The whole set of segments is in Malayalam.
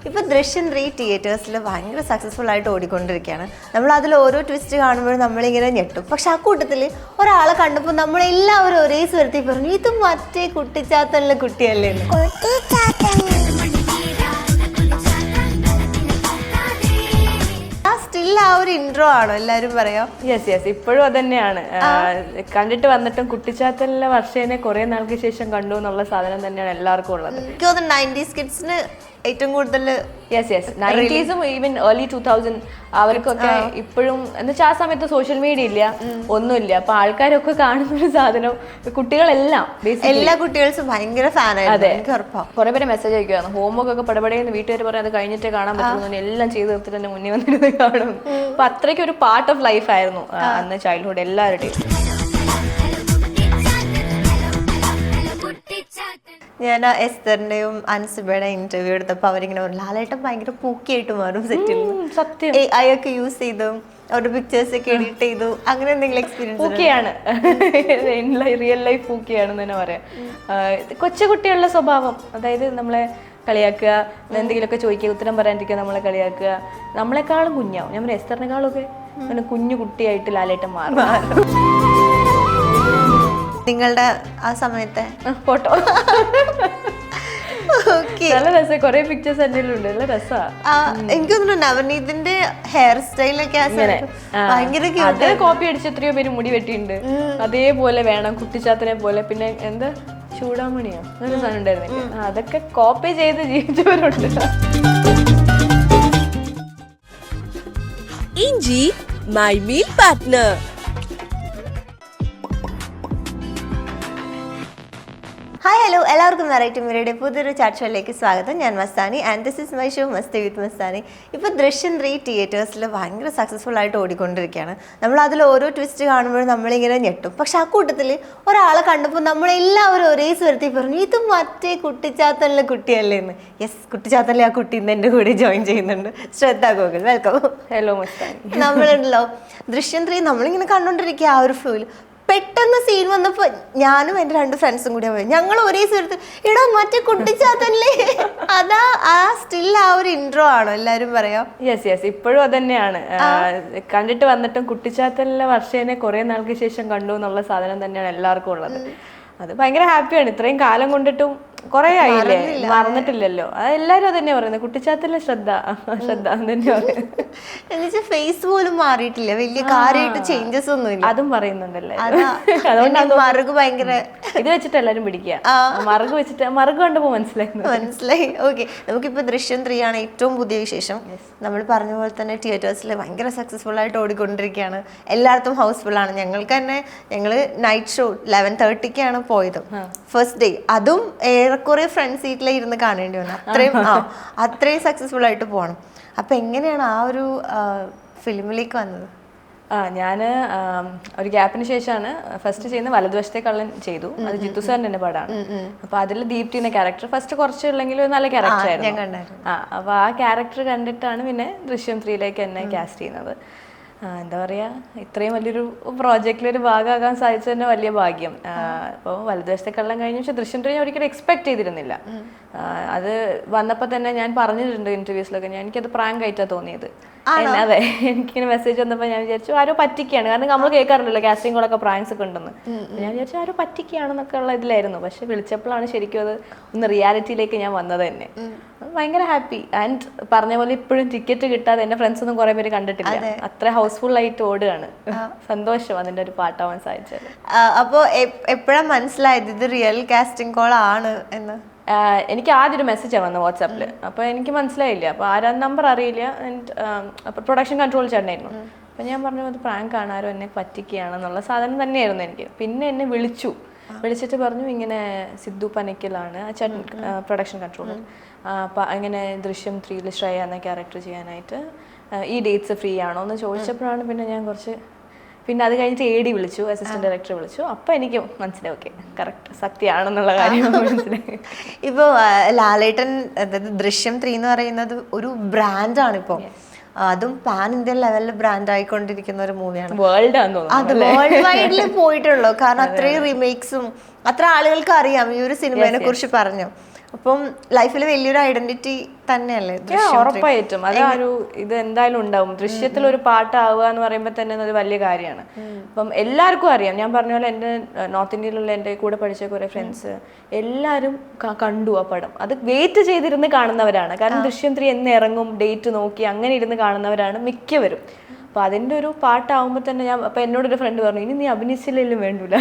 ഇപ്പോൾ ദൃശ്യം 3 തിയേറ്റേഴ്സിൽ ഭയങ്കര സക്സസ്ഫുൾ ആയിട്ട് ഓടിക്കൊണ്ടിരിക്കുകയാണ്. നമ്മൾ അതിൽ ഓരോ ട്വിസ്റ്റ് കാണുമ്പോഴും നമ്മളിങ്ങനെ ഞെട്ടും. പക്ഷെ ആ കൂട്ടത്തിൽ ഒരാളെ കണ്ടപ്പോൾ നമ്മളെല്ലാവരും ഒരേ സ്വരത്തിൽ പറഞ്ഞു, ഇത് മറ്റേ കുട്ടിച്ചാത്തനിലെ കുട്ടിയല്ലേ എന്ന്. സ്റ്റിൽ ആ ഒരു ഇൻട്രോ ആണോ എല്ലാവരും പറയാം? യെസ് ഇപ്പോഴും അത് തന്നെയാണ്. കണ്ടിട്ട് വന്നിട്ടും കുട്ടിച്ചാത്തലിലെ വർഷേനെ കുറെ നാൾക്ക് ശേഷം കണ്ടു എന്നുള്ള സാധനം തന്നെയാണ് എല്ലാവർക്കും ഉള്ളത്. എനിക്ക് തോന്നുന്നു 90s കിഡ്സിന് ഏറ്റവും കൂടുതൽ യെസ് 90s ഈവൻ ഏർലി 2000 അവർക്കൊക്കെ ഇപ്പോഴും എന്ന് വെച്ചാൽ ആ സമയത്ത് സോഷ്യൽ മീഡിയ ഇല്ല, ഒന്നുമില്ല. അപ്പൊ ആൾക്കാരൊക്കെ കാണുന്ന ഒരു സാധനം കുട്ടികളെല്ലാം എല്ലാ കുട്ടികൾക്കും ഭയങ്കര ഫാനായിരുന്നു. എനിക്ക് ഉറപ്പാണ്. കുറെ പേര് മെസ്സേജ് അയക്കുവാണ്, ഹോംവർക്ക് ഒക്കെ പടപടയെന്ന് വീട്ടുകാർ പറയാം, അത് കഴിഞ്ഞിട്ടേ കാണാൻ പറ്റുന്നു, എല്ലാം ചെയ്ത് തീർത്തിട്ട് തന്നെ മുന്നേ വന്നിരുന്ന് കാണും. അപ്പൊ അത്രയ്ക്ക് ഒരു പാർട്ട് ഓഫ് ലൈഫ് ആയിരുന്നു അന്ന് ചൈൽഡ്ഹുഡ് എല്ലാവരുടെയും. ഞാൻ എസ്തറിന്റെയും അൻസിബയുടെയും ഇന്റർവ്യൂ എടുത്തപ്പോൾ അവരിങ്ങനെ പറഞ്ഞു, ലാലേട്ടൻ ഭയങ്കര പൂക്കിയായിട്ട് മാറും സെറ്റിൽ. സത്യം. അയൊക്കെ യൂസ് ചെയ്തു, അവരുടെ പിക്ചേഴ്സ് ഒക്കെ എഡിറ്റ് ചെയ്തു, അങ്ങനെ എന്തെങ്കിലും എക്സ്പീരിയൻസ്? പൂക്കിയാണ്, റിയൽ ലൈഫ് പൂക്കിയാണെന്ന് തന്നെ പറയാം. കൊച്ചുകുട്ടികളുടെ സ്വഭാവം, അതായത് നമ്മളെ കളിയാക്കുക, എന്തെങ്കിലുമൊക്കെ ചോദിക്കുക, ഉത്തരം പറയാണ്ടിരിക്കുക, നമ്മളെ കളിയാക്കുക, നമ്മളെക്കാളും കുഞ്ഞാവും. ഞാൻ പറയാം എസ്തറിനെക്കാളും ഒക്കെ അങ്ങനെ കുഞ്ഞു കുട്ടിയായിട്ട് ലാലേട്ടൻ മാറും. നിങ്ങളുടെ ആ സമയത്തെ ഫോട്ടോ നല്ല രസം, കൊറേ പിക്ചേഴ്സ് എന്റെ ഉണ്ട്, നല്ല രസാ. എനിക്ക് തോന്നുന്നു നവനീതിന്റെ ഹെയർ സ്റ്റൈലൊക്കെ ഭയങ്കര കോപ്പി അടിച്ച് എത്രയോ പേര് മുടി വെട്ടിയിട്ടുണ്ട്. അതേപോലെ വേണം കുട്ടിച്ചാത്തനെ പോലെ. പിന്നെ എന്താ ചൂടാമണിയോ അങ്ങനെ സാധനം ഉണ്ടായിരുന്നില്ല, അതൊക്കെ കോപ്പി ചെയ്ത് ജീവിച്ചവരുണ്ട്. ഇഞ്ചി my meal partner. Hi hello, എല്ലാവർക്കും വെറൈറ്റി മീഡിയയുടെ പുതിയൊരു ചാറ്റ് ഷോയിലേക്ക് സ്വാഗതം. ഞാൻ Mastani and this is my show Masti with Mastani. ഇപ്പോൾ ദൃശ്യം 3 തിയേറ്റേഴ്സിൽ ഭയങ്കര സക്സസ്ഫുൾ ആയിട്ട് ഓടിക്കൊണ്ടിരിക്കുകയാണ്. നമ്മൾ അതിൽ ഓരോ ട്വിസ്റ്റ് കാണുമ്പോഴും നമ്മളിങ്ങനെ ഞെട്ടും. പക്ഷെ ആ കൂട്ടത്തിൽ ഒരാളെ കണ്ടപ്പോൾ നമ്മളെല്ലാവരും ഒരേ സ്വരത്തിൽ പറഞ്ഞു, ഇത് മറ്റേ കുട്ടിച്ചാത്തനിലെ കുട്ടിയല്ലേ എന്ന്. യെസ്, കുട്ടിച്ചാത്തനിലെ ആ കുട്ടി ഇന്ന് എൻ്റെ കൂടെ ജോയിൻ ചെയ്യുന്നുണ്ട്. ശ്രദ്ധ ഗോകുൽ, വെൽക്കം. ഹലോ മസ്താനി. നമ്മളുണ്ടല്ലോ ദൃശ്യം 3 നമ്മളിങ്ങനെ കണ്ടോണ്ടിരിക്കുക ആ ഒരു ഫീൽ. പെട്ടെന്ന് സീൻ വന്നപ്പോ ഞാനും എൻ്റെ 2 ഫ്രണ്ട്സും കൂടി പോയി, ഞങ്ങൾ ഒരേ സ്ഥലത്ത് ഇടാ മറ്റേ കുട്ടിച്ചാത്തല്ലേ. അതാ ആ സ്റ്റിൽ ആ ഒരു ഇൻട്രോ ആണോ എല്ലാരും പറയാം? യെസ് ഇപ്പോഴും അത് തന്നെയാണ്. കണ്ടിട്ട് വന്നിട്ടും കുട്ടിച്ചാത്തലിലെ വർഷേനെ കുറെ നാൾക്ക് ശേഷം കണ്ടു എന്നുള്ള സാധനം തന്നെയാണ് എല്ലാവർക്കും ഉള്ളത്. അത് ഭയങ്കര ഹാപ്പിയാണ്. ഇത്രയും കാലം കൊണ്ടിട്ടും കുറെ ആയില്ലേ, മറന്നിട്ടില്ലല്ലോ. അത് എല്ലാരും അത് തന്നെയാ പറയുന്നത്, കുട്ടിച്ചാത്തലിലെ ശ്രദ്ധ തന്നെ പറയുന്നത്. എന്നുവെച്ചാൽ ഫേസ് പോലും മാറിയിട്ടില്ല, വലിയ കാര്യമായിട്ട് ചേഞ്ചസ് ഒന്നുമില്ല. അതും പറയുന്നുണ്ടല്ലേ, അതുകൊണ്ട് മറുക് ഭയങ്കര ഇത് വെച്ചിട്ട് എല്ലാരും പിടിക്കുക. മറുക് വെച്ചിട്ട് മറുക് കണ്ടപ്പോ മനസ്സിലായി. ഓക്കെ, നമുക്കിപ്പോ ദൃശ്യം 3 ആണ് ഏറ്റവും പുതിയ വിശേഷം. നമ്മൾ പറഞ്ഞ പോലെ തന്നെ തിയേറ്റേഴ്സിൽ ഭയങ്കര സക്സസ്ഫുൾ ആയിട്ട് ഓടിക്കൊണ്ടിരിക്കുകയാണ്. എല്ലായിടത്തും ഹൗസ്ഫുൾ ആണ്. ഞങ്ങൾക്ക് തന്നെ നൈറ്റ് ഷോ 11:30ക്കാണ് പോയത്, ഫസ്റ്റ് ഡേ. അതും ഏറെക്കുറെ ഫ്രണ്ട് സീറ്റിലെ ഇരുന്ന് കാണേണ്ടി വന്നു. അത്രയും സക്സസ്ഫുൾ ആയിട്ട് പോകണം. അപ്പൊ എങ്ങനെയാണ് ആ ഒരു ഫിലിമിലേക്ക് വന്നത്? ഞാൻ ഒരു ഗ്യാപ്പിന് ശേഷമാണ് ഫസ്റ്റ് ചെയ്യുന്ന വലതുവശത്തെ കള്ളൻ ചെയ്തു. അത് ജിത്തു സാറിന്റെ തന്നെ പടമാണ്. അപ്പൊ അതിൽ ദീപ്തി എന്ന ക്യാരക്ടർ ഫസ്റ്റ് കുറച്ചുള്ളെങ്കിൽ ഒരു നല്ല ക്യാരക്ടർ ആയിരുന്നു. അപ്പൊ ആ ക്യാരക്ടർ കണ്ടിട്ടാണ് പിന്നെ ദൃശ്യം 3ലേക്ക് എന്നെ കാസ്റ്റ് ചെയ്യുന്നത്. എന്താ പറയാ, ഇത്രയും വലിയൊരു പ്രോജക്റ്റിലൊരു ഭാഗമാകാൻ സാധിച്ചത് തന്നെ വലിയ ഭാഗ്യം. അപ്പോൾ വലതുവശത്തെ കള്ളം കഴിഞ്ഞ പക്ഷേ ദൃശ്യം 3 ഞാൻ ഒരിക്കലും എക്സ്പെക്ട് ചെയ്തിരുന്നില്ല. അത് വന്നപ്പോൾ തന്നെ ഞാൻ പറഞ്ഞിട്ടുണ്ട് ഇന്റർവ്യൂസിലൊക്കെ, എനിക്കത് പ്രാങ്ക് ആയിട്ടാണ് തോന്നിയത്. അതെ, എനിക്കിങ്ങനെ മെസ്സേജ് വന്നപ്പോൾ ഞാൻ വിചാരിച്ചു ആരോ പറ്റിക്കുകയാണ്. കാരണം നമ്മൾ കേൾക്കാറുണ്ടല്ലോ കാസ്റ്റിങ്ങോടൊക്കെ പ്രാങ്ക്സ് ഒക്കെ ഉണ്ടെന്ന്. ഞാൻ വിചാരിച്ചു ആരോ പറ്റിക്കുകയാണെന്നൊക്കെ ഉള്ള ഇതിലായിരുന്നു. പക്ഷെ വിളിച്ചപ്പോഴാണ് ശരിക്കും അത് ഒന്ന് റിയാലിറ്റിയിലേക്ക് ഞാൻ വന്നത് തന്നെ. ഭയങ്കര ഹാപ്പി. ആൻഡ് പറഞ്ഞ പോലെ ഇപ്പോഴും ടിക്കറ്റ് കിട്ടാതെ എന്റെ ഫ്രണ്ട്സ് ഒന്നും കുറെ പേര് കണ്ടിട്ടില്ല. അത്ര ഹൗസ്ഫുൾ ആയിട്ട് ഓടുകയാണ്. സന്തോഷം അതിന്റെ ഒരു പാട്ടാവാൻ സാധിച്ചത്. അപ്പോ എപ്പോഴാ മനസ്സിലായത് ഇത് റിയൽ കാസ്റ്റിംഗ് കോൾ ആണ് എന്ന്? എനിക്ക് ആദ്യം ഒരു മെസ്സേജാണ് വന്നത് വാട്സാപ്പിൽ. അപ്പോൾ എനിക്ക് മനസ്സിലായില്ല, അപ്പോൾ ആരാ നമ്പർ അറിയില്ല. ആൻഡ് പ്രൊഡക്ഷൻ കൺട്രോൾ ചേട്ടനായിരുന്നു. അപ്പോൾ ഞാൻ പറഞ്ഞു അത് പ്രാങ്ക് ആണ്, ആരോ എന്നെ പറ്റിക്കുകയാണെന്നുള്ള സാധനം തന്നെയായിരുന്നു എനിക്ക്. പിന്നെ എന്നെ വിളിച്ചിട്ട് പറഞ്ഞു ഇങ്ങനെ സിദ്ധു പനക്കലാണ് ചേട്ടൻ പ്രൊഡക്ഷൻ കൺട്രോളർ, ഇങ്ങനെ ദൃശ്യം 3 ശ്രേയ എന്ന ക്യാരക്ടർ ചെയ്യാനായിട്ട് ഈ ഡേറ്റ്സ് ഫ്രീ ആണോ എന്ന് ചോദിച്ചപ്പോഴാണ് പിന്നെ ഞാൻ പിന്നെ അത് കഴിഞ്ഞിട്ട് AD വിളിച്ചു, അസിസ്റ്റന്റ് ഡയറക്ടർ വിളിച്ചു. അപ്പോൾ എനിക്ക് മനസ്സിലായി ഓക്കെ കറക്റ്റ് സത്യമാണെന്നുള്ള കാര്യം മനസ്സിലായി. ഇപ്പോൾ ലാലേട്ടൻ അതായത് ദൃശ്യം 3 എന്ന് പറയുന്നത് ഒരു ബ്രാൻഡാണ് ഇപ്പോൾ. അതും പാൻ ഇന്ത്യൻ ലെവലിൽ ബ്രാൻഡ് ആയിക്കൊണ്ടിരിക്കുന്ന ഒരു മൂവിയാണ്. അത് വേൾഡ് വൈഡിൽ പോയിട്ടുള്ളൂ. കാരണം അത്രയും റീമേക്സും അത്ര ആളുകൾക്ക് അറിയാം ഈ ഒരു സിനിമയെ കുറിച്ച് പറഞ്ഞു. അപ്പം ലൈഫിൽ വലിയൊരു ഐഡന്റിറ്റി തന്നെയല്ലേ ദൃശ്യം ഉറപ്പായിട്ടും അത് ഒരു ഇത് എന്തായാലും ഉണ്ടാവും. ദൃശ്യത്തിൽ ഒരു പാട്ടാവുക എന്ന് പറയുമ്പോൾ തന്നെ അത് വലിയ കാര്യമാണ്. അപ്പം എല്ലാവർക്കും അറിയാം, ഞാൻ പറഞ്ഞ പോലെ എൻ്റെ നോർത്ത് ഇന്ത്യയിലുള്ള എൻ്റെ കൂടെ പഠിച്ച കുറേ ഫ്രണ്ട്സ് എല്ലാവരും കണ്ടു ആ പടം. അത് വെയിറ്റ് ചെയ്തിരുന്ന് കാണുന്നവരാണ്. കാരണം ദൃശ്യം 3 എന്ന് ഇറങ്ങും ഡേറ്റ് നോക്കി അങ്ങനെ ഇരുന്ന് കാണുന്നവരാണ് മിക്കവരും. അപ്പൊ അതിന്റെ ഒരു പാട്ടാവുമ്പോ തന്നെ അപ്പൊ എന്നോടൊരു ഫ്രണ്ട് പറഞ്ഞു, ഇനി നീ അഭിനയിച്ചില്ലെങ്കിലും വേണ്ടൂല,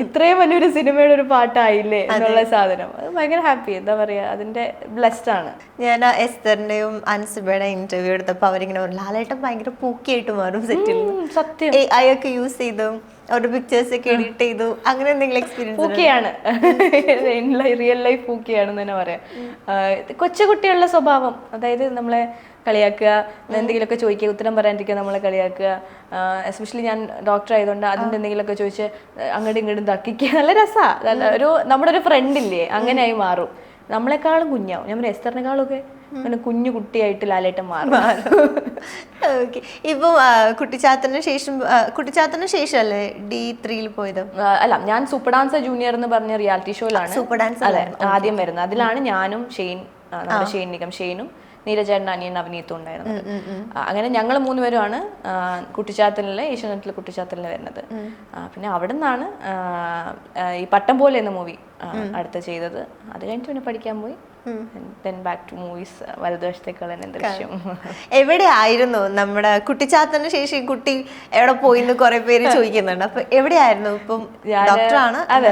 ഇത്രയും വലിയൊരു സിനിമയുടെ ഒരു പാട്ടായില്ലേ എന്നുള്ള സാധനം. അത് ഭയങ്കര ഹാപ്പി, എന്താ പറയാ, അതിന്റെ ബ്ലെസ്ഡ് ആണ്. ഞാൻ എസ്തറിന്റെയും അൻസിബയുടെ ഇന്റർവ്യൂ എടുത്തപ്പോ അവരിങ്ങനെ പറഞ്ഞു, ലാലേട്ടൻ ഭയങ്കര പൂക്കിയായിട്ട് മാറും സെറ്റിൽ. സത്യം, അയൊക്കെ യൂസ് ചെയ്തു, അവരുടെ പിക്ചേഴ്സ് ഒക്കെ എഡിറ്റ് ചെയ്തു, അങ്ങനെ എന്തെങ്കിലും എക്സ്പീരിയൻസ്? പൂക്കിയാണ്, റിയൽ ലൈഫ് പൂക്കിയാണെന്ന് തന്നെ പറയാം. കൊച്ചുകുട്ടികളുടെ സ്വഭാവം, അതായത് നമ്മളെ കളിയാക്കുക, എന്തെങ്കിലുമൊക്കെ ചോദിക്കുക, ഉത്തരം പറയാണ്ടിരിക്കുക, നമ്മളെ കളിയാക്കുക. എസ്പെഷ്യലി ഞാൻ ഡോക്ടർ ആയതുകൊണ്ട് അതിൻ്റെ എന്തെങ്കിലുമൊക്കെ ചോദിച്ച് അങ്ങോട്ടും ഇങ്ങോട്ടും തക്കിക്കുക. നല്ല രസമാണ്. നമ്മുടെ ഒരു ഫ്രണ്ട് ഇല്ലേ, അങ്ങനെയായി മാറും. നമ്മളെക്കാളും കുഞ്ഞാവും. ഞാൻ എസ്തറിനെക്കാളൊക്കെ കുഞ്ഞു കുട്ടിയായിട്ട് ലാലേട്ടൻ മാറും. ഓക്കെ. ഇപ്പൊ കുട്ടിച്ചാത്തന് ശേഷം അല്ലേ D3 പോയത്? അല്ല, ഞാൻ സൂപ്പർ ഡാൻസർ ജൂനിയർ എന്ന് പറഞ്ഞ റിയാലിറ്റി ഷോയിലാണ് സൂപ്പർ ഡാൻസർ അതെ ആദ്യം വരുന്നത്. അതിലാണ് ഞാനും ഷെയ്നും നീരജേട്ടൻ അനിയൻ നവനീത്തും ഉണ്ടായിരുന്നത്. അങ്ങനെ ഞങ്ങൾ 3 പേരുമാണ് കുട്ടിച്ചാത്തലിലെ ഏഷ്യാനെറ്റിലെ കുട്ടിച്ചാത്തലിൽ വരുന്നത്. പിന്നെ അവിടെ നിന്നാണ് ഈ പട്ടം പോലെ എന്ന മൂവി അടുത്ത് ചെയ്തത്. അത് കഴിഞ്ഞിട്ട് പിന്നെ പഠിക്കാൻ പോയി. then back to movies, വലതുവശത്തേക്കുള്ള ദൃശ്യം. എവിടെ ആയിരുന്നു നമ്മുടെ കുട്ടിച്ചാത്തന് ശേഷം ഈ കുട്ടി എവിടെ പോയിന്ന് കുറെ പേര് ചോദിക്കുന്നുണ്ട്. അപ്പൊ എവിടെയായിരുന്നു? ഇപ്പം ഡോക്ടറാണ്. അതെ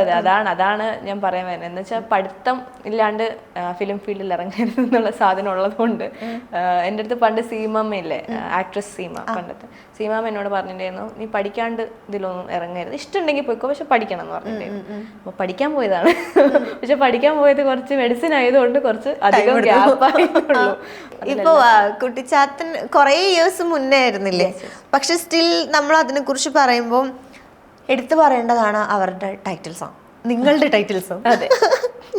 അതാണ് ഞാൻ പറയാൻ വരുന്നത്. എന്ന് വെച്ചാൽ പഠിത്തം ഇല്ലാണ്ട് ഫിലിം ഫീൽഡിൽ ഇറങ്ങരുത് എന്നുള്ള സാധനം ഉള്ളതുകൊണ്ട് എൻ്റെ അടുത്ത് പണ്ട് സീമമ്മയില്ലേ, ആക്ട്രസ് സീമ, പണ്ടത്തെ സീമാമ്മ എന്നോട് പറഞ്ഞിട്ടുണ്ടായിരുന്നു, നീ പഠിക്കാണ്ട് ഇതിലൊന്നും ഇറങ്ങരുത്, ഇഷ്ടമുണ്ടെങ്കിൽ പോയിക്കോ, പക്ഷെ പഠിക്കണം എന്ന് പറഞ്ഞിട്ടുണ്ടായിരുന്നു. അപ്പൊ പഠിക്കാൻ പോയതാണ്. പക്ഷെ പഠിക്കാൻ പോയത് കുറച്ച് മെഡിസിൻ ആയതുകൊണ്ട് കുറച്ച് അധികം ഗ്യാപ്പായിട്ടുള്ളൂ. ഇപ്പൊ കുട്ടിച്ചാത്തൻ കുറെ ഇയേഴ്സ് മുന്നേ ആയിരുന്നില്ലേ? പക്ഷെ സ്റ്റിൽ നമ്മൾ അതിനെ കുറിച്ച് പറയുമ്പോൾ എടുത്തു പറയേണ്ടതാണ് അവരുടെ ടൈറ്റിൽ സോങ്, നിങ്ങളുടെ ടൈറ്റിൽ സോങ്. അതെ,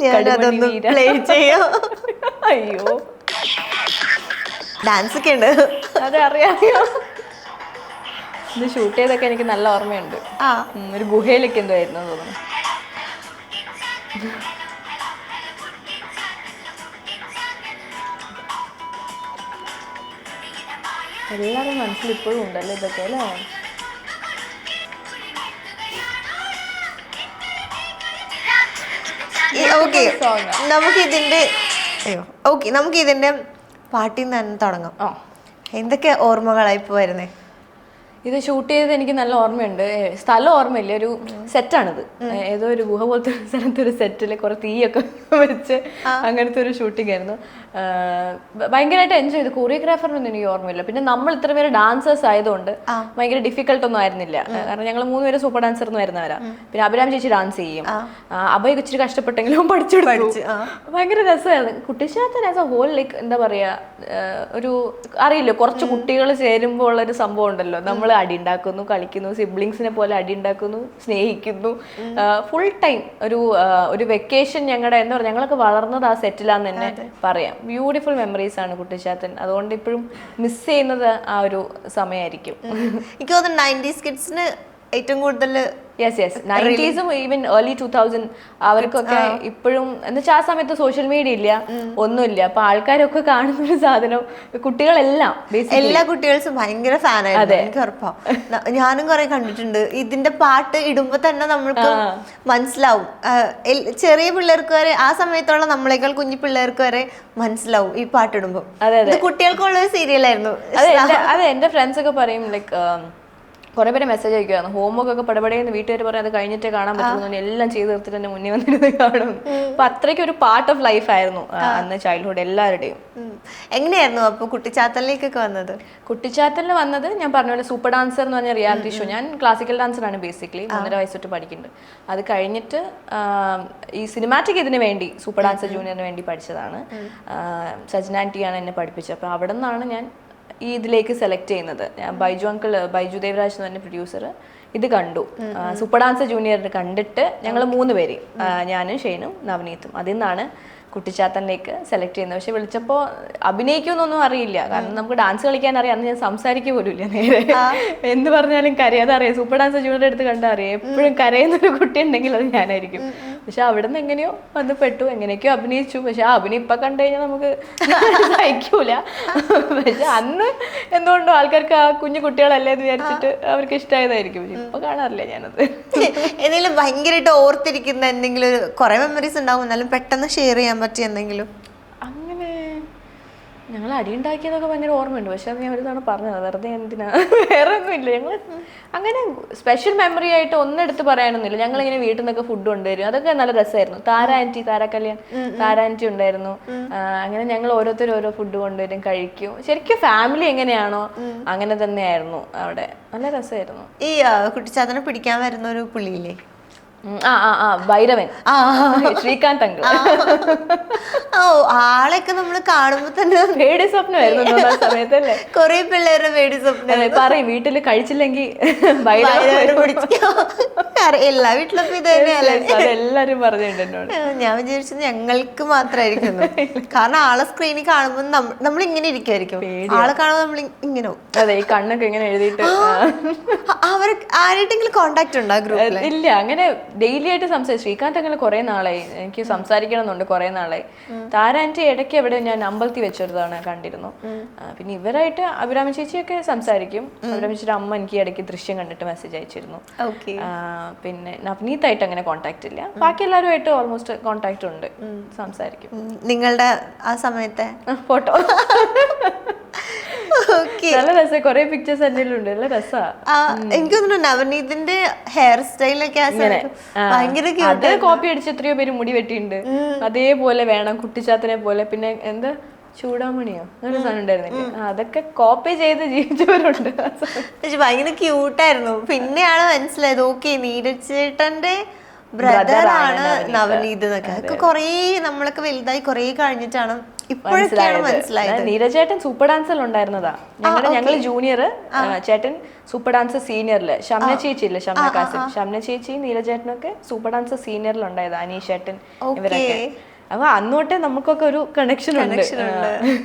ഞാനതൊന്ന് പ്ലേ ചെയ്യാം. അയ്യോ, ഡാൻസ് ഒക്കെ ഉണ്ട്. അതെ, അറിയാം. ഇത് ഷൂട്ട് ചെയ്തൊക്കെ എനിക്ക് നല്ല ഓർമ്മയുണ്ട്. ഒരു ഗുഹയിലൊക്കെ എന്തോ ആയിരുന്നു തോന്നുന്നു. എല്ലാവരും മനസ്സിൽ ഇപ്പോഴും ഉണ്ടല്ലോ ഇതൊക്കെ അല്ലേ? നമുക്ക് ഇതിന്റെ പാട്ടിൽ നിന്ന് തന്നെ തുടങ്ങാം. എന്തൊക്കെ ഓർമ്മകളായി ഇപ്പൊ വരുന്നേ? ഇത് ഷൂട്ട് ചെയ്തത് എനിക്ക് നല്ല ഓർമ്മയുണ്ട്. സ്ഥലം ഓർമ്മയില്ല, ഒരു സെറ്റാണിത്. ഏതോ ഒരു ഗുഹ പോലത്തെ ഒരു സ്ഥലത്ത് ഒരു സെറ്റിൽ കുറെ തീയൊക്കെ വെച്ച് അങ്ങനത്തെ ഒരു ഷൂട്ടിംഗ് ആയിരുന്നു. ഭയങ്കരമായിട്ട് എൻജോയ് ചെയ്തു. കൊറിയോഗ്രാഫറിനൊന്നും എനിക്ക് ഓർമ്മയില്ല. പിന്നെ നമ്മൾ ഇത്ര പേര് ഡാൻസേഴ്സ് ആയതുകൊണ്ട് ഭയങ്കര ഡിഫിക്കൽട്ട് ഒന്നും ആയിരുന്നില്ല. കാരണം ഞങ്ങൾ 3 പേര് സൂപ്പർ ഡാൻസർ എന്ന് വരുന്നവരാ. പിന്നെ അഭിരാം ചേച്ചി ഡാൻസ് ചെയ്യും. അഭയ് ഇച്ചിരി കഷ്ടപ്പെട്ടെങ്കിലും പഠിച്ചെടുത്തു. ഭയങ്കര രസമായിരുന്നു. Kuttichathan as a whole, like എന്താ പറയാ, ഒരു അറിയില്ല, കുറച്ച് കുട്ടികൾ ചേരുമ്പോൾ ഉള്ളൊരു സംഭവം ഉണ്ടല്ലോ. നമ്മൾ അടി ഉണ്ടാക്കുന്നു, കളിക്കുന്നു, സിബ്ലിങ്സിനെ പോലെ അടി ഉണ്ടാക്കുന്നു, സ്നേഹിക്കുന്നു. ഫുൾ ടൈം ഒരു വെക്കേഷൻ ഞങ്ങളുടെ എന്താ പറയുക, ഞങ്ങളൊക്കെ വളർന്നത് ആ സെറ്റിലാന്ന് തന്നെ പറയാം. ബ്യൂട്ടിഫുൾ മെമ്മറീസ് ആണ് കുട്ടിച്ചാത്തൻ. അതുകൊണ്ട് ഇപ്പോഴും മിസ് ചെയ്യുന്നത് ആ ഒരു സമയമായിരിക്കും. എനിക്ക് തോന്നുന്നു 90s കിഡ്സിന് ഏറ്റവും കൂടുതൽ യെസ് 90s ഈവൻ ഏർലി 2000 അവർക്കൊക്കെ ഇപ്പോഴും എന്ന് വെച്ചാൽ ആ സമയത്ത് സോഷ്യൽ മീഡിയ ഇല്ല, ഒന്നുമില്ല. അപ്പൊ ആൾക്കാരൊക്കെ കാണുന്ന ഒരു സാധനം കുട്ടികളെല്ലാം, എല്ലാ കുട്ടികൾക്കും ഭയങ്കര ഫാനായിരുന്നു. എനിക്ക് ഉറപ്പാ, ഞാനും കുറെ കണ്ടിട്ടുണ്ട്. ഇതിന്റെ പാട്ട് ഇടുമ്പോ തന്നെ നമ്മൾക്ക് മനസ്സിലാവും. ചെറിയ പിള്ളേർക്ക് വരെ, ആ സമയത്തുള്ള നമ്മളെക്കാൾ കുഞ്ഞു പിള്ളേർക്ക് വരെ മനസ്സിലാവും ഈ പാട്ടിടുമ്പോ. ഇത് കുട്ടികൾക്കുള്ള ഒരു സീരിയലായിരുന്നു. അതെ, എന്റെ ഫ്രണ്ട്സ് ഒക്കെ പറയും, ലൈക്ക് കുറെ പേര് മെസ്സേജ് അയക്കുവായിരുന്നു, ഹോംവർക്ക് ഒക്കെ പടപടയെന്ന് വീട്ടുകാർ പറയാം, അത് കഴിഞ്ഞിട്ടേ കാണാൻ പറ്റുന്നു, എല്ലാം ചെയ്ത് തീർത്തിട്ട് തന്നെ മുന്നേ വന്നിരുന്ന് കാണും. അപ്പൊ അത്രയ്ക്ക് ഒരു പാർട്ട് ഓഫ് ലൈഫ് ആയിരുന്നു അന്ന് ചൈൽഡ്ഹുഡ് എല്ലാവരുടെയും. എങ്ങനെയായിരുന്നു അപ്പൊ കുട്ടിച്ചാത്തലിലേക്കൊക്കെ വന്നത്? കുട്ടിച്ചാത്തലിൽ വന്നത് ഞാൻ പറഞ്ഞ പോലെ സൂപ്പർ ഡാൻസർ എന്ന് പറഞ്ഞ റിയാലിറ്റി ഷോ. ഞാൻ ക്ലാസിക്കൽ ഡാൻസറാണ് ബേസിക്കലി, 3.5 വയസ്സ് തൊട്ട് പഠിക്കുന്നുണ്ട്. അത് കഴിഞ്ഞിട്ട് ഈ സിനിമാറ്റിക് ഇതിന് വേണ്ടി സൂപ്പർ ഡാൻസർ ജൂനിയറിന് വേണ്ടി പഠിച്ചതാണ്. സജ്ന ആൻറ്റിയാണ് എന്നെ പഠിപ്പിച്ചത്. അപ്പോൾ അവിടെ നിന്നാണ് ഞാൻ ഈ ഇതിലേക്ക് സെലക്ട് ചെയ്യുന്നത്. ബൈജു ദേവരാജ് എന്ന് പറഞ്ഞ പ്രൊഡ്യൂസർ ഇത് കണ്ടു, സൂപ്പർ ഡാൻസർ ജൂനിയറിന് കണ്ടിട്ട് ഞങ്ങൾ 3 പേര്, ഞാനും ഷെയ്നും നവനീത്തും, അതിൽ നിന്നാണ് കുട്ടിച്ചാത്തനിലേക്ക് സെലക്ട് ചെയ്യുന്നത്. പക്ഷെ വിളിച്ചപ്പോൾ അഭിനയിക്കുമെന്നൊന്നും അറിയില്ല, കാരണം നമുക്ക് ഡാൻസ് കളിക്കാൻ അറിയാം. അന്ന് ഞാൻ സംസാരിക്കുക പോലും ഇല്ല, നേരെ എന്ത് പറഞ്ഞാലും കരയാതെ അറിയാം. സൂപ്പർ ഡാൻസർ ജൂനിയർ എടുത്ത് കണ്ടാൽ അറിയാം, എപ്പോഴും കരയുന്നൊരു കുട്ടി ഉണ്ടെങ്കിൽ അത് ഞാനായിരിക്കും. പക്ഷെ അവിടെ നിന്ന് എങ്ങനെയോ വന്ന് പെട്ടു, എങ്ങനെയൊക്കെയോ അഭിനയിച്ചു. പക്ഷെ ആ അഭിനയം ഇപ്പൊ കണ്ടു കഴിഞ്ഞാൽ നമുക്ക് സഹിക്കൂല. പക്ഷെ അന്ന് എന്തുകൊണ്ടോ ആൾക്കാർക്ക് ആ കുഞ്ഞു കുട്ടികളല്ലേ എന്ന് വിചാരിച്ചിട്ട് അവർക്ക് ഇഷ്ടമായതായിരിക്കും. പക്ഷെ ഇപ്പൊ കാണാറില്ല ഞാനത്. എന്തെങ്കിലും ഭയങ്കരമായിട്ട് ഓർത്തിരിക്കുന്ന എന്തെങ്കിലും കുറെ മെമ്മറീസ് ഉണ്ടാവും, എന്നാലും പെട്ടെന്ന് ഷെയർ ചെയ്യാൻ പറ്റിയ എന്തെങ്കിലും? അങ്ങനെ ഞങ്ങൾ അടിയുണ്ടാക്കിയതൊക്കെ ഭയങ്കര ഓർമ്മയുണ്ട്. പക്ഷെ അത് ഞാൻ ഒരു തവണ പറഞ്ഞത് വെറുതെ എന്തിനാ, വേറെ ഒന്നുമില്ല. ഞങ്ങൾ അങ്ങനെ സ്പെഷ്യൽ മെമ്മറി ആയിട്ട് ഒന്നെടുത്ത് പറയാനൊന്നുമില്ല. ഞങ്ങളിങ്ങനെ വീട്ടിൽ നിന്നൊക്കെ ഫുഡ് കൊണ്ടുവരും, അതൊക്കെ നല്ല രസമായിരുന്നു. താരാൻറ്റി ഉണ്ടായിരുന്നു. അങ്ങനെ ഞങ്ങൾ ഓരോരുത്തരും ഓരോ ഫുഡ് കൊണ്ടുവരും, കഴിക്കും. ശരിക്കും ഫാമിലി എങ്ങനെയാണോ അങ്ങനെ തന്നെയായിരുന്നു അവിടെ. നല്ല രസമായിരുന്നു. ഈ കുട്ടിച്ചാത്തനെ പിടിക്കാൻ വരുന്ന ഒരു പുള്ളിയില്ലേ, ഭൈരവൻ, ശ്രീകാന്ത് അങ്കിൾ. ഓ, ആളെയൊക്കെ നമ്മൾ കാണുമ്പോ തന്നെ പേടി സ്വപ്നമായിരുന്നു ആ സമയത്തല്ലേ. കൊറേ പിള്ളേരുടെ പേടി സ്വപ്നം പറയും വീട്ടില് കഴിച്ചില്ലെങ്കിൽ എല്ലാ വീട്ടിലും ഇത് തന്നെയല്ലേ. എല്ലാരും പറഞ്ഞിട്ടുണ്ട് എന്നോട്. ഞാൻ വിചാരിച്ചത് ഞങ്ങൾക്ക് മാത്രമായിരിക്കും, കാരണം ആളെ സ്ക്രീനിൽ കാണുമ്പോ നമ്മൾ ഇങ്ങനെ ഇരിക്കുമായിരിക്കും, ആളെ കാണുമ്പോ നമ്മൾ ഇങ്ങനെ. അതെ, ഈ കണ്ണൊക്കെ ഇങ്ങനെ എഴുതിയിട്ട്. അവർ ആരായിട്ടെങ്കിലും കോണ്ടാക്ട് ഉണ്ടോ ഗ്രൂപ്പിൽ? ഇല്ല, അങ്ങനെ ഡെയിലി ആയിട്ട് സംസാരിച്ചു. ശ്രീകാന്ത് അങ്ങനെ കുറെ നാളായി എനിക്ക് സംസാരിക്കണം എന്നുണ്ട്, കുറെ നാളായി. താരാൻറ്റി ഇടയ്ക്ക് എവിടെ ഞാൻ അമ്പലത്തിൽ വെച്ചൊരുതാണ് കണ്ടിരുന്നു. പിന്നെ ഇവരായിട്ട് അഭിരാമി ചേച്ചിയൊക്കെ സംസാരിക്കും. അഭിരാമി ചേച്ചിയുടെ അമ്മ എനിക്ക് ഇടയ്ക്ക് ദൃശ്യം കണ്ടിട്ട് മെസ്സേജ് അയച്ചിരുന്നു. പിന്നെ നവനീതായിട്ട് അങ്ങനെ കോണ്ടാക്ട് ഇല്ല. ബാക്കി എല്ലാവരുമായിട്ട് ഓൾമോസ്റ്റ് കോണ്ടാക്ട് ഉണ്ട്, സംസാരിക്കും. നിങ്ങളുടെ ആ സമയത്തെ ഫോട്ടോ നല്ല രസം, കൊറേ പിക്ചേഴ്സ് എന്റെ ഉണ്ട്, നല്ല രസാ. എനിക്ക് തോന്നുന്നു നവനീതിന്റെ ഹെയർ സ്റ്റൈലൊക്കെ അത് കോപ്പി അടിച്ച് എത്രയോ പേര് മുടി വെട്ടിയിട്ടുണ്ട്. അതേപോലെ വേണം കുട്ടിച്ചാത്തനെ പോലെ. പിന്നെ എന്താ ചൂടാമണിയോ അങ്ങനെ സാധനം ഉണ്ടായിരുന്നില്ലേ, അതൊക്കെ കോപ്പി ചെയ്ത് ജീവിച്ചവരുണ്ട്. പക്ഷെ ഭയങ്കര ക്യൂട്ടായിരുന്നു. പിന്നെയാണ് മനസ്സിലായത് ഓക്കെ നീരജ് ചേട്ടന്റെ ബ്രദറാണ് നവനീത് എന്നൊക്കെ. അതൊക്കെ കൊറേ നമ്മളൊക്കെ വലുതായി കൊറേ കഴിഞ്ഞിട്ടാണ് ഇപ്പോഴൊക്കെയാണ് മനസ്സിലായത്. നീരജ് ചേട്ടൻ സൂപ്പർ ഡാൻസിൽ ഉണ്ടായിരുന്നതാ. ഞങ്ങൾ ജൂനിയർ, ചേട്ടൻ സൂപ്പർ ഡാൻസ് സീനിയറില്. ഷംന ചേച്ചി ഇല്ലേ, ഷംന കാസിം, ഷംന ചേച്ചി നീരജ് ചേട്ടനൊക്കെ സൂപ്പർ ഡാൻസ് സീനിയറിൽ ഉണ്ടായത്, അനീഷ് ചേട്ടൻ ഇവരൊക്കെ. അപ്പൊ അന്നോട്ടെ നമുക്കൊക്കെ ഒരു കണക്ഷൻ ഉണ്ട്.